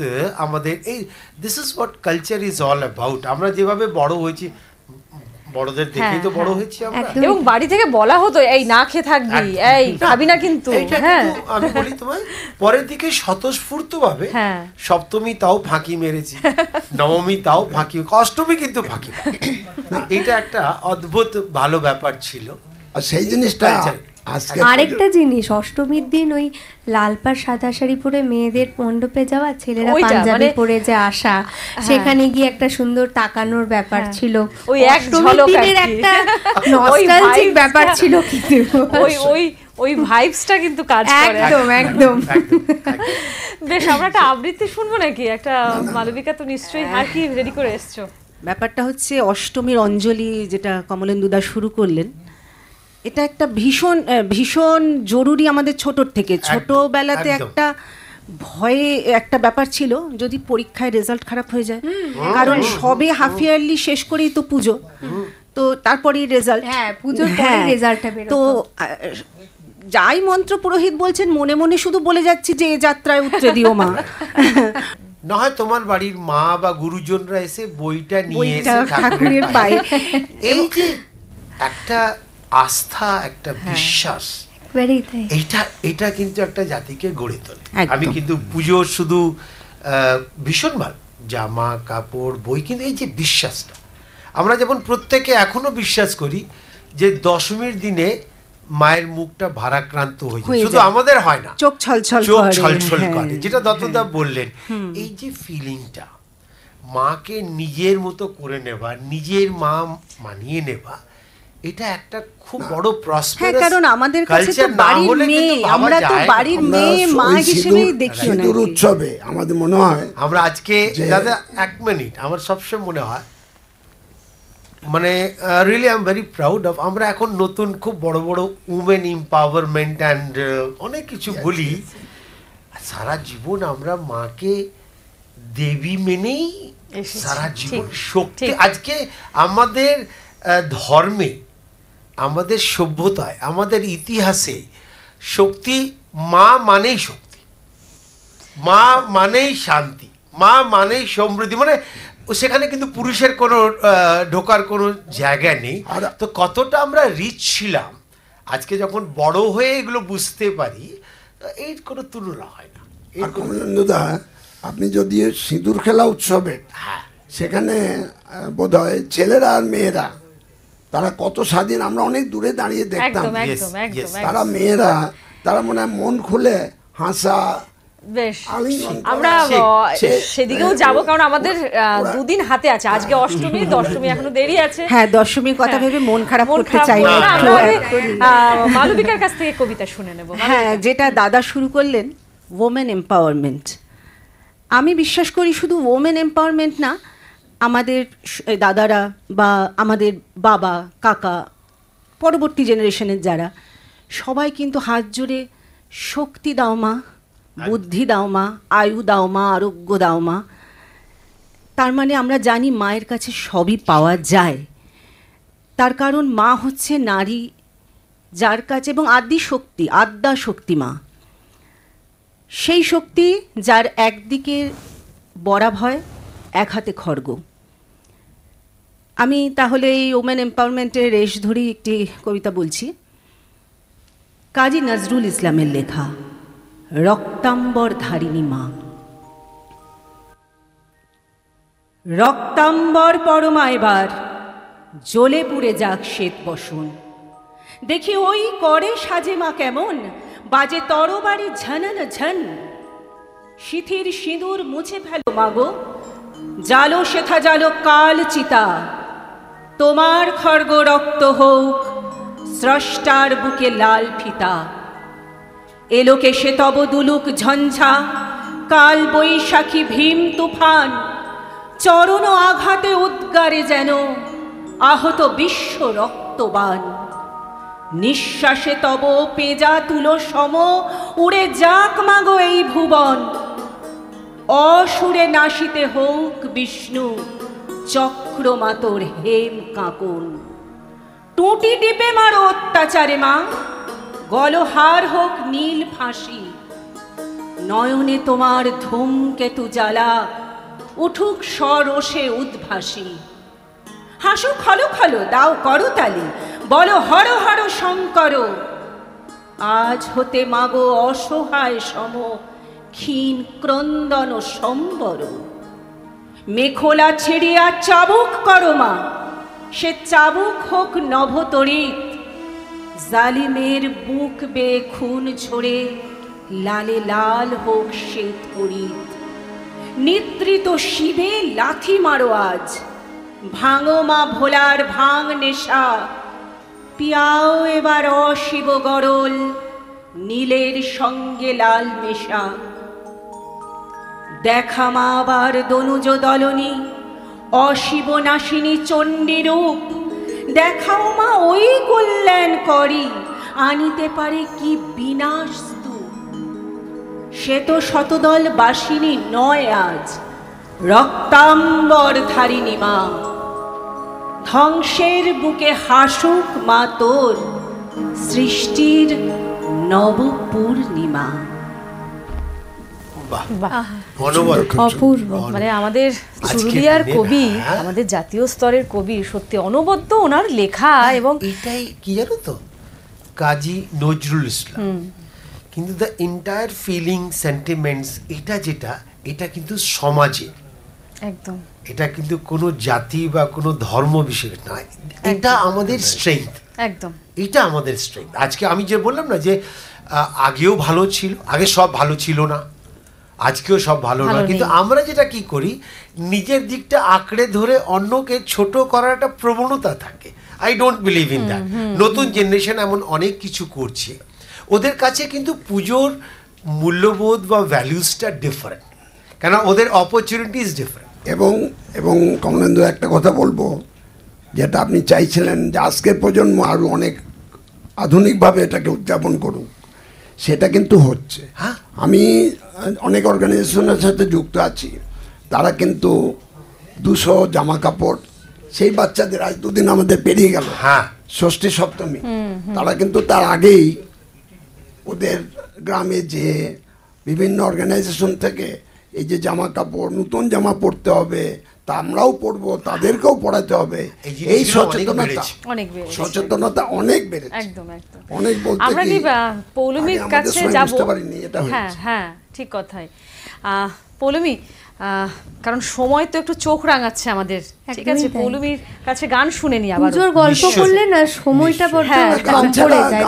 আমাদের এই this is what culture is all about. আমরা যেভাবে বড় হয়েছি, বড়দের দেখেই তো বড় হয়েছি আমরা। এবং বাড়ি থেকে বলা হতো এই না খেয়ে থাকবি, এই খাবি না কিন্তু। হ্যাঁ, আমি বলি তোমায়, পরের দিকে স্বতঃস্ফূর্ত ভাবে সপ্তমী তাও ফাঁকি মেরেছি, নবমী তাও ফাঁকি, অষ্টমী কিন্তু ফাঁকি। এটা একটা অদ্ভুত ভালো ব্যাপার ছিল। আর সেই জিনিসটা আরেকটা জিনিস, অষ্টমীর দিন ওই লাল পাড় সাদা শাড়ি পরে মেয়েদের মণ্ডপে যাওয়া, ছেলেরা পাঞ্জাবি পরে যে আসা, সেখানে গিয়ে একটা সুন্দর তাকানোর ব্যাপার ছিল, ওই এক ঝলকের একটা নস্টালজিক ব্যাপার ছিল। কিন্তু ওই ভাইবসটা কিন্তু কাজ করে একদম। বেশ, আমরা একটা আবৃত্তি শুনবো নাকি? একটা মালবিকা তো নিশ্চয়ই আর কি রেডি করে এসছো। ব্যাপারটা হচ্ছে অষ্টমীর অঞ্জলি, যেটা কমলেন্দুদা শুরু করলেন, এটা একটা ভীষণ ভীষণ জরুরি আমাদের ছোটর থেকে। ছোটবেলাতে একটা ভয়ে একটা ব্যাপার ছিল, যদি পরীক্ষায় রেজাল্ট খারাপ হয়ে যায়, কারণ সবে হাফ ইয়ারলি শেষ করেই তো পুজো, তো তারপরেই রেজাল্ট, পুজোর পরে রেজাল্টটা বের হতো। তো যাই মন্ত্র পুরোহিত বলছেন, মনে মনে শুধু বলে যাচ্ছি যে এ যাত্রায় উতরে দিও মা। না হয় তোমার বাড়ির মা বা গুরুজনরা এসে বইটা নিয়ে এসে ঠাকুরের পায়ে, এই যে একটা আস্থা, একটা বিশ্বাস, এটা কিন্তু একটা জাতিকে গড়ে তোলে। আমি কিন্তু পুজো শুধু ভীষণ ভালো, জামা কাপড় বই, কিন্তু এই যে বিশ্বাসটা, আমরা যেমন প্রত্যেকে এখনো বিশ্বাস করি যে দশমীর দিনে মায়ের মুখটা ভারাক্রান্ত হয়ে যায়, শুধু আমাদের হয় না, চোখ ছলছল করে, যেটা দত্তদা বললেন। এই যে ফিলিংটা, মাকে নিজের মতো করে নেবা, নিজের মা মানিয়ে নেবা, এটা একটা খুব বড় প্রসপারাস, কারণ আমাদের কাছে তো বাড়ির মেয়ে, আমরা তো বাড়ির মেয়ে মা হিসেবেই দেখি না। সিঁদুর উৎসবে আমাদের মনে হয়, আমরা আজকে দাদা এক মিনিট, আমার সবসময় মনে হয়, মানে really I am very proud of, আমরা এখন নতুন খুব বড় বড় উমেন এম্পাওয়ারমেন্ট অ্যান্ড অনেক কিছু বলি, সারা জীবন আমরা মাকে দেবী মেনেই সারা জীবন শক্তি। আজকে আমাদের ধর্মে, আমাদের সভ্যতায়, আমাদের ইতিহাসে শক্তি, মা মানেই শক্তি, মা মানেই শান্তি, মা মানেই সমৃদ্ধি, মানে সেখানে কিন্তু পুরুষের কোনো ঢোকার কোনো জায়গা নেই। তো কতটা আমরা রিচ ছিলাম, আজকে যখন বড় হয়ে এগুলো বুঝতে পারি, এর কোনো তুলনা হয় না। কমলেন্দুদা, আপনি যদি সিঁদুর খেলা উৎসবে, সেখানে বোধহয় ছেলেরা আর মেয়েরা, তারা কত স্বাধীন, আমরা অনেক দূরে দাঁড়িয়ে দেখতাম, তারা মেয়েরা, তারা মনে হয় মন খুলে হাসা। বেশ, আমরা সেদিকেও যাবো, কারণ আমাদের দুদিন হাতে আছে, আজকে অষ্টমী, দশমী এখনো দেরি আছে। হ্যাঁ, দশমীর কথা ভেবে মন খারাপ করতে চাই না। মালবিকার কাছ থেকে কবিতা শুনে নেব। হ্যাঁ, যেটা দাদা শুরু করলেন, ওমেন এম্পাওয়ারমেন্ট, আমি বিশ্বাস করি শুধু ওমেন এম্পাওয়ারমেন্ট না, আমাদের দাদারা বা আমাদের বাবা কাকা, পরবর্তী জেনারেশনের যারা, সবাই কিন্তু হাত জোড়ে শক্তি দাও মা, বুদ্ধি দাও মা, আয়ু দাও মা, আরোগ্য দাও মা। তার মানে আমরা জানি মায়ের কাছে সবই পাওয়া যায়, তার কারণ মা হচ্ছে নারী যার কাছে, এবং আদি শক্তি, আদ্যা শক্তি মা, সেই শক্তি যার একদিকে বরাব হয়, এক হাতে খড়গ। আমি তাহলে এই ওমেন এম্পাওয়ারমেন্টের রেশ ধরেই একটি কবিতা বলছি, কাজী নজরুল ইসলামের লেখা, রক্তাম্বর ধারিণী মা। রক্তাম্বর পরমা এবার জ্বলে পুড়ে যাক শ্বেত বসন, দেখি ওই করে সাজে মা কেমন, বাজে তরবারি ঝনন ঝন। শিথির সিঁদুর মুছে ফেলো মাগো, জালো শেথা জালো কাল চিতা, তোমার খড়গ রক্ত হোক স্রষ্টার বুকে লাল ফিতা। এলোকে সে তব দুলুক ঝঞ্ঝা, কাল বৈশাখী ভীম তুফান, চরণ আঘাতে উদ্গারে যেন আহত বিশ্ব রক্তবান। নিঃশ্বাসে তব পেজা তুলো সম, উড়ে যাক মাগো এই ভুবন। অসুরে নাশিতে হোক বিষ্ণু চক্রমাতর হেম কাঁকন। টুটি টিপে মারো অত্যাচারে মা, গলহার হোক নীল ফাঁসি। নয়নে তোমার ধূমকেতু জ্বালা, উঠুক সরোষে উদ্ভাসী। হাসো খলো খলো, দাও করো তালি, বলো হর হর শঙ্কর। আজ হতে মাগো অসহায় সম, ক্ষীণ ক্রন্দন সম্বর। মেখোলা ছিড়িয়া চাবুক করো মা, সে চাবুক হোক নভতরিত। জালিমের বুক বেয়ে খুন ঝরে, লালে লাল হোক সে তরিত। নিদ্রিত শিবে লাথি মারো আজ, ভাঙো মা ভোলার ভাঙ নেশা। পিয়াও এবার অশিব গরল, নীলের সঙ্গে লাল মেশা। দেখা মা আবার দনুজ দলনী, অশিব নাশিনী চণ্ডী রূপ। দেখাও মা ওই কল্যাণ করি, আনিতে পারে কি বিনাশ স্তূপ। সে তো শতদল বাসিনী নয় আজ, রক্তাম্বর ধারিণী মা। ধ্বংসের বুকে হাসুক মা তোর, সৃষ্টির নব পূর্ণিমা। অপূর্ব। মানে আমাদের পুরুলিয়ার কবি, আমাদের জাতীয় স্তরের কবি, সত্যি অনবদ্য ওনার লেখা। এবং এটাই কি জানো তো, কাজী নজরুল ইসলাম কিন্তু দ্য এন্টায়ার ফিলিং সেন্টিমেন্টস, এটা যেটা, এটা কিন্তু সমাজে, একদম এটা কিন্তু কোনো জাতি বা কোনো ধর্ম বিষয় না, এটা আমাদের স্ট্রেংথ। একদম এটা আমাদের স্ট্রেংথ। আজকে আমি যে বললাম না যে আগেও ভালো ছিল, আগে সব ভালো ছিল না, আজকেও সব ভালো না, কিন্তু আমরা যেটা কি করি, নিজের দিকটা আঁকড়ে ধরে অন্যকে ছোট করার একটা প্রবণতা থাকে। I don't believe in that. নতুন জেনারেশন এমন অনেক কিছু করছে, ওদের কাছে কিন্তু পুজোর মূল্যবোধ বা ভ্যালুসটা ডিফারেন্ট, কেন ওদের অপরচুনিটিস ডিফারেন্ট। এবং কমলেন্দু, একটা কথা বলবো, যেটা আপনি চাইছিলেন যে আজকের প্রজন্ম আরও অনেক আধুনিকভাবে এটাকে উদযাপন করুক, সেটা কিন্তু হচ্ছে। আমি অনেক অর্গানাইজেশনের সাথে যুক্ত আছি, তারা কিন্তু 200 জামা কাপড় সেই বাচ্চাদের, আজ দুদিন আমাদের পেরিয়ে গেল ষষ্ঠী সপ্তমী, তারা কিন্তু তার আগেই ওদের গ্রামে যে বিভিন্ন অর্গানাইজেশন থেকে এই যে জামা কাপড়, নতুন জামা পরতে হবে, তা আমরাও পরবো, তাদেরকেও পড়াতে হবে, এই সচেতনতা অনেক বেড়েছে। একদম একদম অনেক বলতে আমরা কি পৌলমীর কাছে যাব? হ্যাঁ হ্যাঁ, ঠিক কথাই। পৌলমী, কারণ সময় তো একটু চোখ রাঙাচ্ছে আমাদের, ঠিক আছে? পৌলমীর কাছে গান শুনে নি আবার। পুজোর গল্প করলে না সময়টা বড় কম পড়ে যায়।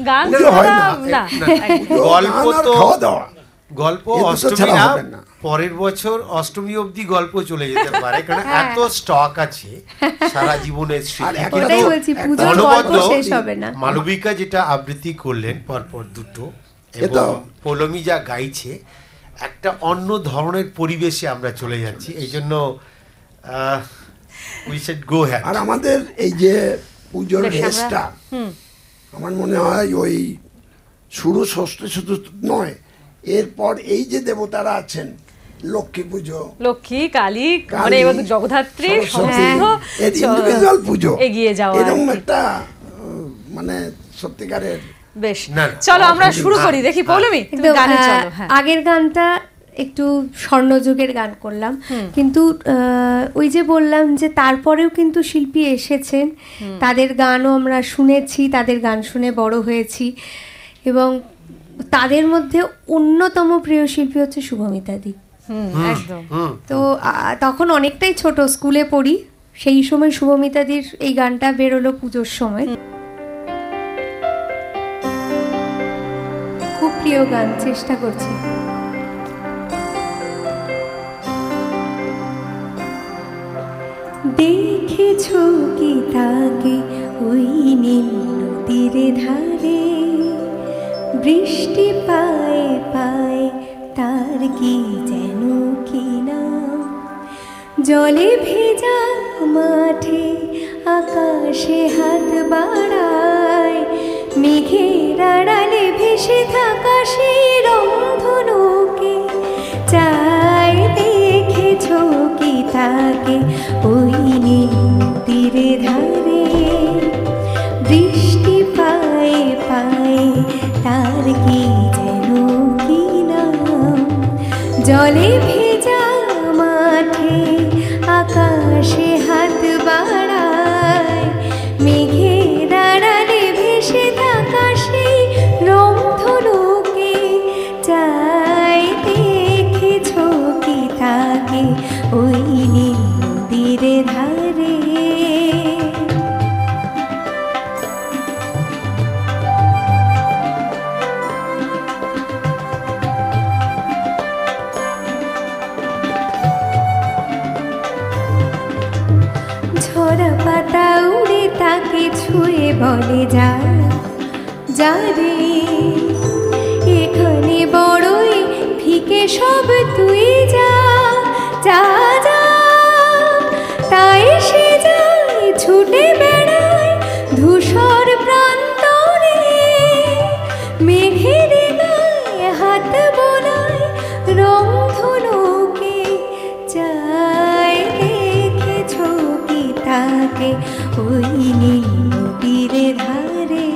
গান না, গল্প তো গল্প অষ্টমী না, পরের বছর অষ্টমী অবধি গল্প চলে যেতে পারে, কারণ এত স্টক আছে সারা জীবনের স্মৃতি। মালবিকা যেটা আবৃত্তি করলেন পরপর দুটো, এবং পৌলমী যা গাইছে, একটা অন্য ধরনের পরিবেশে আমরা চলে যাচ্ছি, এই জন্য উই শুড গো হ্যাড। আর আমাদের এই যে পুজোর রেসটা, আমার মনে হয় ওই শুরু ষষ্ঠী শুধু নয়, এরপর এই যে দেবতারা আছেন, লক্ষ্মী পুজো, লক্ষ্মী, কালী, জগদ্ধাত্রী, ইন্ডিভিজুয়াল পুজো, এগিয়ে যাওয়া, এরকম একটা মানে সত্যিকারের। বেশ, চলো আমরা শুরু করি। দেখি পৌলমী, তুমি গানে চলো। আগের গানটা একটু স্বর্ণযুগের গান করলাম, কিন্তু ওই যে বললাম যে তারপরেও কিন্তু শিল্পী এসেছেন, তাদের গানও আমরা শুনেছি, তাদের গান শুনে বড় হয়েছি, এবং তাদের মধ্যে অন্যতম প্রিয় শিল্পী হচ্ছে শুভমিতাদি। তো তখন অনেকটাই ছোট, স্কুলে পড়ি, সেই সময় শুভমিতাদির এই গানটা বেরোলো পুজোর সময়। খুব প্রিয় গান, চেষ্টা করছি। দেখেছো কি তাকে ওই নীল নদীর ধারে, বৃষ্টি পায়ে পায়ে তার কি যেন কি না, জলে ভেজা মাঠে আকাশে হাত বাড়ায়, মেঘের আড়ালে ভেসে থাকা সেই রংধনুকে চাই। দেখেছো কি তাকে ওই নীল ধারে, বৃষ্টি পায়ে পায়ে তার কি যেন কি নাম, জলে ভেজা মাঠে আকাশে হাত বাড়ায়, মেঘের আড়ালে ভেসে থাকা সেই রংধনুকে চাই দেখেছ কি থাকে ওই নীল নদীর ধারে। ঝরা পাতা উড়ে তাকে ছুঁয়ে বলে যা যা রে, এখানে বড়ই ফিকে সব তুই যা যা যা। তাই সে যায় ছুটে বেড়ায় ধূসর প্রান্তরে, মেঘের গায়ে হাত বোলায় রংধনুকে চায় দেখেছ কি থাকে ওই নীল নদীর ধারে।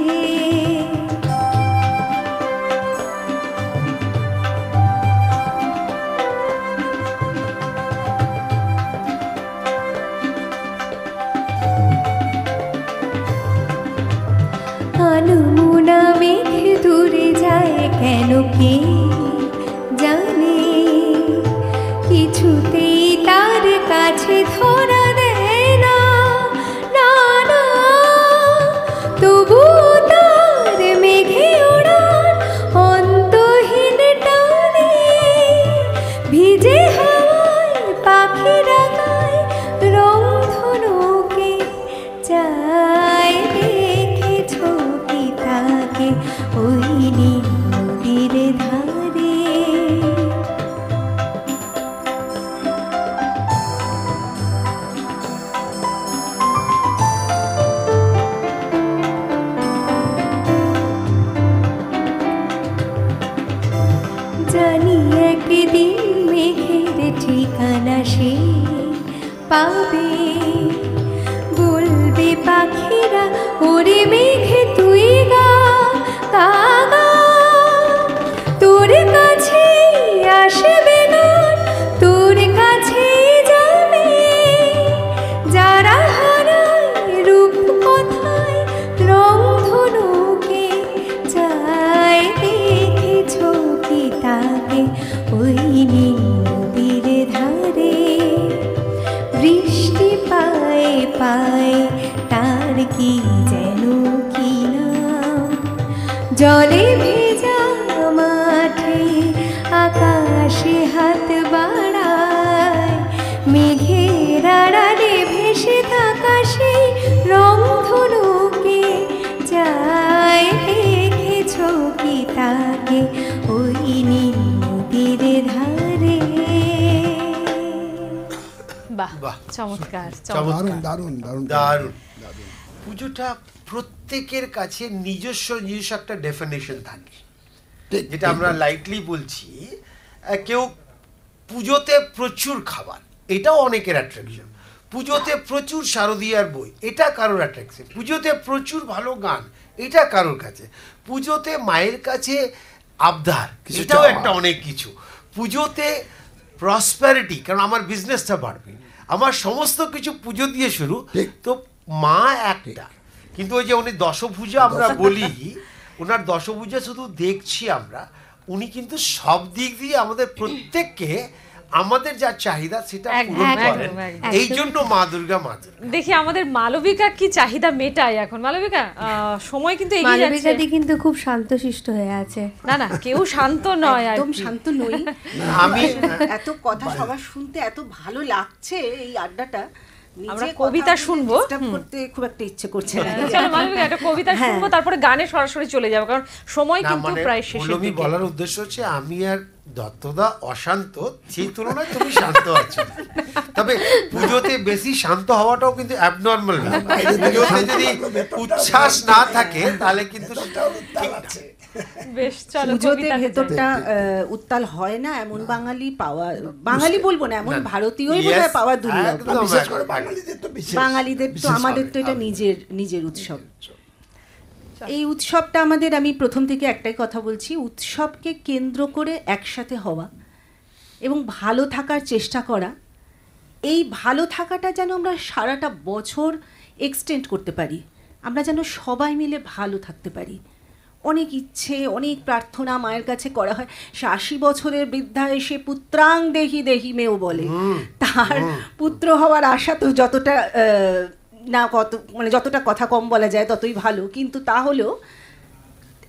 আনমনা মেঘ দূরে যায় কেন কে জানে, কিছুতেই তার কাছে ধরা দেয় না না না। তবু তার মেঘে ওড়ার অন্তহীন টানে, ভিজে হাওয়ায় পাখিরা গায় রংধনুকে চায় দেখেছ কি থাকে ওই নীল নদীর ধারে। জানি একদিন মেঘের ঠিকানা সে পাবে, বলবে পাখিরা ওরে মেঘে তুই গা গা গা। তোর কাছে আসবে গান, তোর কাছে যাবে, যারা হারায় রূপ কথায় রংধনুকে চায় দেখেছ কি থাকে ওই নীল নদীর ধারে। বৃষ্টি পায়ে পায়ে তার কি যেন কি নাম, জলে ভেজা মাঠে আকাশে হাত বাড়ায়, মেঘের আড়ালে ভেসে থাকা সেই রংধনুকে চায় দেখেছ কি থাকে ওই নীল নদীর ধারে। বাহ, বাহ, চমৎকার দারুণ চমৎকার। দারুণ দারুণ দারুণ। পুজোটা প্রত্যেকের কাছে নিজস্ব নিজস্ব একটা ডেফিনেশন থাকে, ঠিক, যেটা ঠিক। আমরা লাইটলি বলছি। কেউ পুজোতে প্রচুর খাবার, এটাও অনেকের অ্যাট্রাকশন। পুজোতে প্রচুর শারদীয়ার বই, এটা কারোর অ্যাট্রাকশন। পুজোতে প্রচুর ভালো গান, এটা কারোর কাছে। পুজোতে মায়ের কাছে আবদার, কিছু এটাও চাওয়া। একটা অনেক কিছু। পুজোতে প্রসপ্যারিটি, কারণ আমার বিজনেসটা বাড়বে, আমার সমস্ত কিছু পুজো দিয়ে শুরু। ঠিক। তো মা একটা, কিন্তু ওই যে উনি দশভুজা আমরা বলি, ওনার দশভুজা শুধু দেখছি আমরা, উনি কিন্তু সব দিক দিয়ে আমাদের প্রত্যেককে আমাদের যা চাহিদা সেটা পূরণ একদম, করেন। একদম। এই জন্য মা দুর্গা মা দুর্গা। দেখি আমাদের মালবিকা কি চাহিদা মেটায় এখন। মালবিকা, সময় কিন্তু এগিয়ে যাচ্ছে। মালবিকাদি কিন্তু খুব শান্তশিষ্ট হয়ে আছে। না না, কেউ শান্ত নয় আর একদম কি। শান্ত নই। আমি এত কথা সবার শুনতে এত ভালো লাগছে এই আড্ডাটা, আমরা কবিতা শুনবো। করতে খুব একটা ইচ্ছে করছে না। চলো মালবিকা, একটা কবিতা হ্যাঁ। শুনবো, তারপরে গানে সরাসরি চলে যাবো, কারণ সময় না, কিন্তু মানে প্রায় শেষের পৌলমী দিকে। বলার উদ্দেশ্য হচ্ছে আমি আর দত্তদা অশান্ত, সেই তুলনায় তুমি শান্ত আছো। তবে পুজোতে বেশি শান্ত হওয়াটাও কিন্তু অ্যাবনর্মাল না। পুজোতে যদি উচ্ছ্বাস না থাকে তাহলে কিন্তু ঠিক না। বেশ, চলো পুজোতে কবিতাতে যাই। ভেতরটা উত্তাল হয় না এমন বাঙালি পাওয়া, বাঙালি বলবো না, এমন না, ভারতীয়ই yes, বোধহয় পাওয়া দুর্লভ। একদম, বিশেষ করে একদম। বাঙালিদের তো বিশেষ। বাঙালিদের তো, বিশেষ আমাদের তো করে। এটা নিজের উৎসব। এই উৎসবটা আমাদের, আমি প্রথম থেকে একটাই কথা বলছি, উৎসবকে কেন্দ্র করে একসাথে হওয়া এবং ভালো থাকার চেষ্টা করা, এই ভালো থাকাটা যেন আমরা সারাটা বছর এক্সটেন্ড করতে পারি, আমরা যেন সবাই মিলে ভালো থাকতে পারি। অনেক ইচ্ছে, অনেক প্রার্থনা মায়ের কাছে করা হয়। সে 80 বছরের বৃদ্ধা এসে পুত্রাং দেহি দেহি মেয়েও বলে, তার পুত্র হওয়ার আশা তো যতটা না কত মানে যতটা কথা কম বলা যায় ততই ভালো, কিন্তু তাহলেও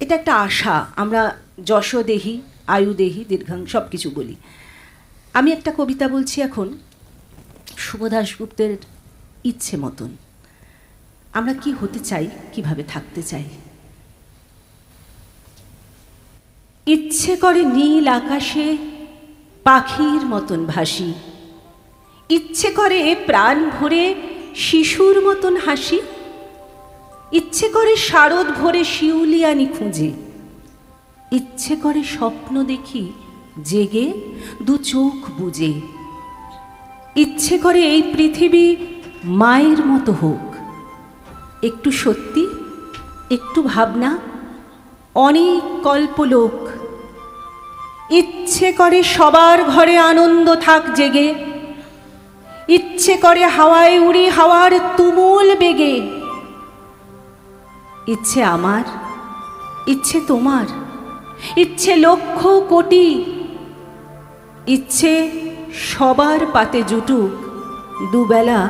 এটা একটা আশা। আমরা যশ দেহি, আয়ু দেহি, দীর্ঘাং সব কিছু বলি। আমি একটা কবিতা বলছি এখন, শুভ দাশগুপ্তের ইচ্ছে মতন। আমরা কি হতে চাই, কিভাবে থাকতে চাই। ইচ্ছে করে নীল আকাশে পাখির মতন ভাসি, ইচ্ছে করে প্রাণ ভরে শিশুর মতন হাসি, ইচ্ছে করে শারদ ভরে শিউলি আনি খুঁজে, ইচ্ছে করে স্বপ্ন দেখি জেগে দু চোখ বুজে, ইচ্ছে করে এই পৃথিবী মায়ের মতো হোক, একটু সত্যি একটু ভাবনা অনেক কল্পলোক, ইচ্ছে করে সবার ঘরে আনন্দ থাক জেগে, ইচ্ছে করে হাওয়ায় উড়ি হাওয়ার তুমুল বেগে, ইচ্ছে আমার, ইচ্ছে তোমার, ইচ্ছে লক্ষ কোটি, ইচ্ছে সবার পাতে জুটুক দুবেলা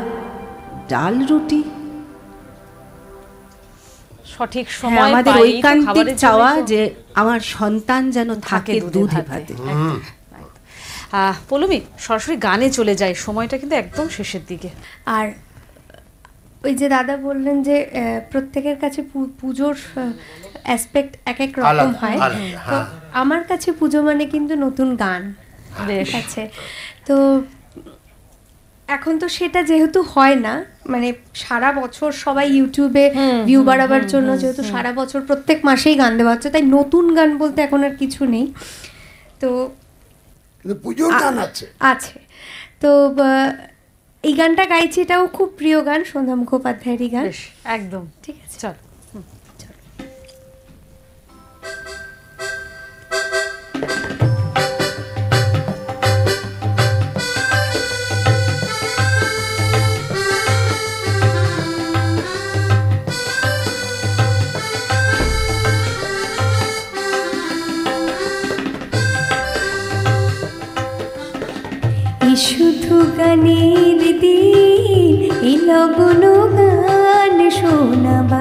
ডাল রুটি। সঠিক সময় আমাদের পাই তো ঐকান্তিক খাবারের চাওয়া জন্যই তো। যে আমার সন্তান যেন থাকে দুধে ভাতে। পৌলমী, সরাসরি গানে চলে যায়, সময়টা কিন্তু একদম শেষের দিকে। আর ওই যে দাদা বললেন যে প্রত্যেকের কাছে পুজোর অ্যাসপেক্ট এক এক রকম আলাদা, হয়, আলাদা, তো হ্যাঁ। আমার কাছে পুজো মানে কিন্তু নতুন গান। বেশ। ঠিক আছে, তো এখন তো সেটা যেহেতু হয় না, মানে সারা বছর সবাই ইউটিউবে ভিউ বাড়াবার জন্য যেহেতু সারা বছর প্রত্যেক মাসেই গান দেওয়া হচ্ছে, তাই নতুন গান বলতে এখন আর কিছু নেই। তো কিন্তু পুজোর গান আছে। আছে তো এই গানটা গাইছি, এটাও খুব প্রিয় গান, সন্ধ্যা মুখোপাধ্যায়েরই গান। বেশ, একদম ঠিক আছে, চল। শুধু গানের দিন এই লগন গান শোনাবার,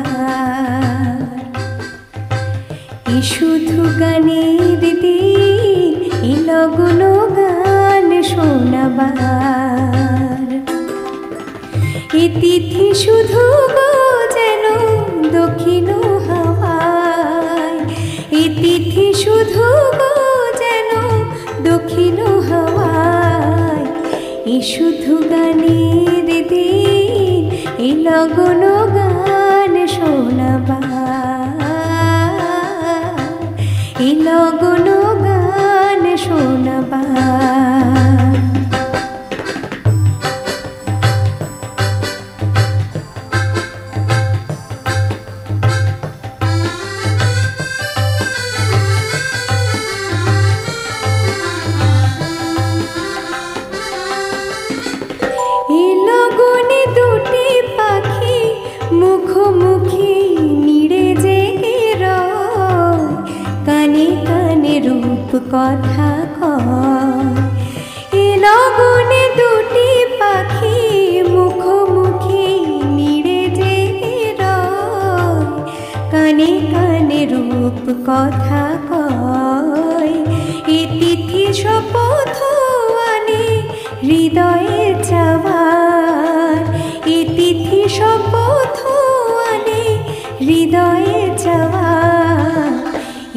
শুধু গানের দিন এই লগন গান শোনাবার, এ তিথি শুধু গো যেন দক্ষিণ হাওয়ায়, এ তিথি শুধু গো যেন দক্ষিণ হাওয়ায়, এ শুধু গানের দিন এই লগন গান শোনাবার, এই লগন গান শোনাবার। মুখোমুখি নিড়ে জেগে রয়, কানে কানে রূপ কথা কয়, এ লগনে দুটি পাখি মুখোমুখি নিড়ে জেগে রয়, কানে কানে রূপ কথা কয়, এ তিথি শপথ আনে হৃদয়ে চাওয়ার, এ তিথি শপথ আনে হৃদয়ে চাওয়ার,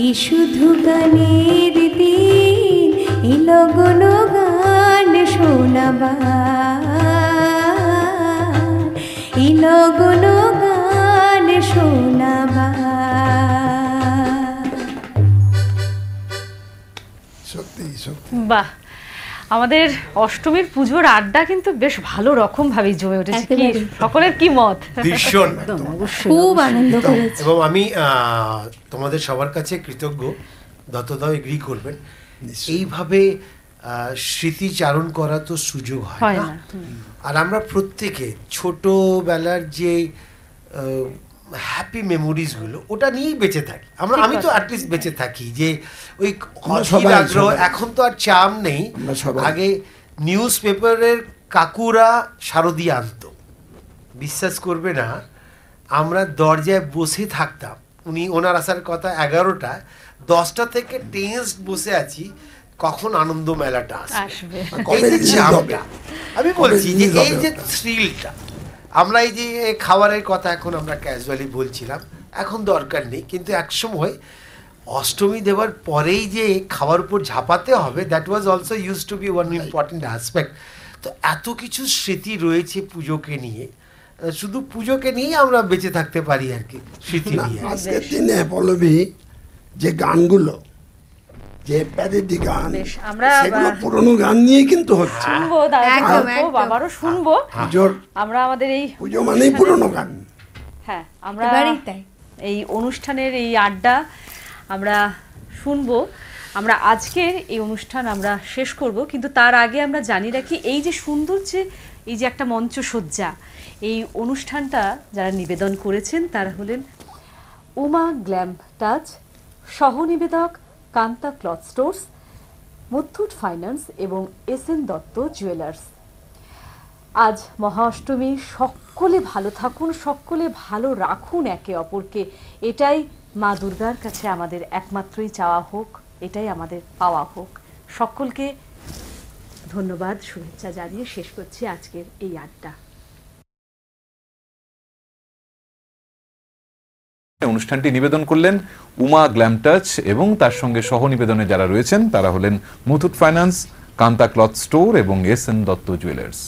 এ শুধু গানের দিন এই লগন গান শোনাবার, এই লগন গান শোনাবার। সত্যি সত্যি। বাহ, আমাদের অষ্টমীর পুজোর আড্ডা কিন্তু বেশ ভালো রকম ভাবে জমে উঠেছে। কি সকলের কি মত? ভীষণ, খুব আনন্দ করেছি। এবং আমি তোমাদের সবার কাছে কৃতজ্ঞ, দত্তদাও এগ্রি করবেন, এইভাবে স্মৃতিচারণ করা তো সুযোগ হয় হয় না। না। আর আমরা প্রত্যেকে ছোটবেলার যে হ্যাপি মেমোরিজগুলো ওটা নিয়েই বেঁচে থাকি আমরা। আমি তো অ্যাটলিস্ট বেঁচে থাকি যে ওই সবাই, আগ্রহ। সবাই। এখন তো আর চাম নেই। আমরা সবাই। আগে নিউজ পেপারের কাকুরা শারদী আনতো, বিশ্বাস করবে না, আমরা দরজায় বসে থাকতাম। ওনার আসার কথা 11টা, 10টা থেকে টেন্সড বসে আছি কখন আনন্দ মেলাটা আসবে। এই যে চাপটা, আমি বলছি যে এই যে থ্রিলটা, আমরা এই যে খাবারের কথা এখন আমরা ক্যাজুয়ালি বলছিলাম, এখন দরকার নেই, কিন্তু একসময় অষ্টমী দেওয়ার পরেই যে খাওয়ার উপর ঝাঁপাতে হবে, that was also use to be one important aspect. তো এত কিছু স্মৃতি রয়েছে পুজোকে নিয়ে, শুধু পুজোকে নিয়েই আমরা বেঁচে থাকতে পারি আর কি, স্মৃতি নিয়ে। আজকের দিনে পল্লবী যে গানগুলো, যে প্যারেডি গান, বেশ, আমরা সেগুলো পুরনো গান নিয়ে কিন্তু হচ্ছে। শুনবো দাদা একদম, গল্প, একদম। বাবারও শুনবো। পুজোর আমরা আমাদের এই পুজো মানেই পুরনো গান। হ্যাঁ, আমরা এবারেই তাই। এই অনুষ্ঠানের এই আড্ডা আমরা শুনবো। আমরা আজকের এই অনুষ্ঠান আমরা শেষ করব, কিন্তু তার আগে আমরা জানি রাখি এই যে সুন্দর যে এই যে একটা মঞ্চসজ্জা, এই অনুষ্ঠানটা যারা নিবেদন করেছেন তারা হলেন উমা গ্ল্যাম টাচ, সহনিবেদক Kanta Cloth Stores, Muthoot Finance এবং এসএন দত্ত জুয়েলার্স। আজ মহা অষ্টমী, সকলে ভালো থাকুন, সকলে ভালো রাখুন একে অপরকে, এটাই মা দুর্গার কাছে আমাদের একমাত্রই চাওয়া হোক, এটাই আমাদের পাওয়া হোক। সকলকে ধন্যবাদ, শুভেচ্ছা জানিয়ে শেষ করছি আজকের এই আড্ডা। অনুষ্ঠানটি নিবেদন করলেন উমা গ্ল্যাম টাচ এবং তার সঙ্গে সহনিবেদনে যারা রয়েছেন তারা হলেন Muthoot Finance, Kanta Cloth store এবং এসএন দত্ত জুয়েলার্স।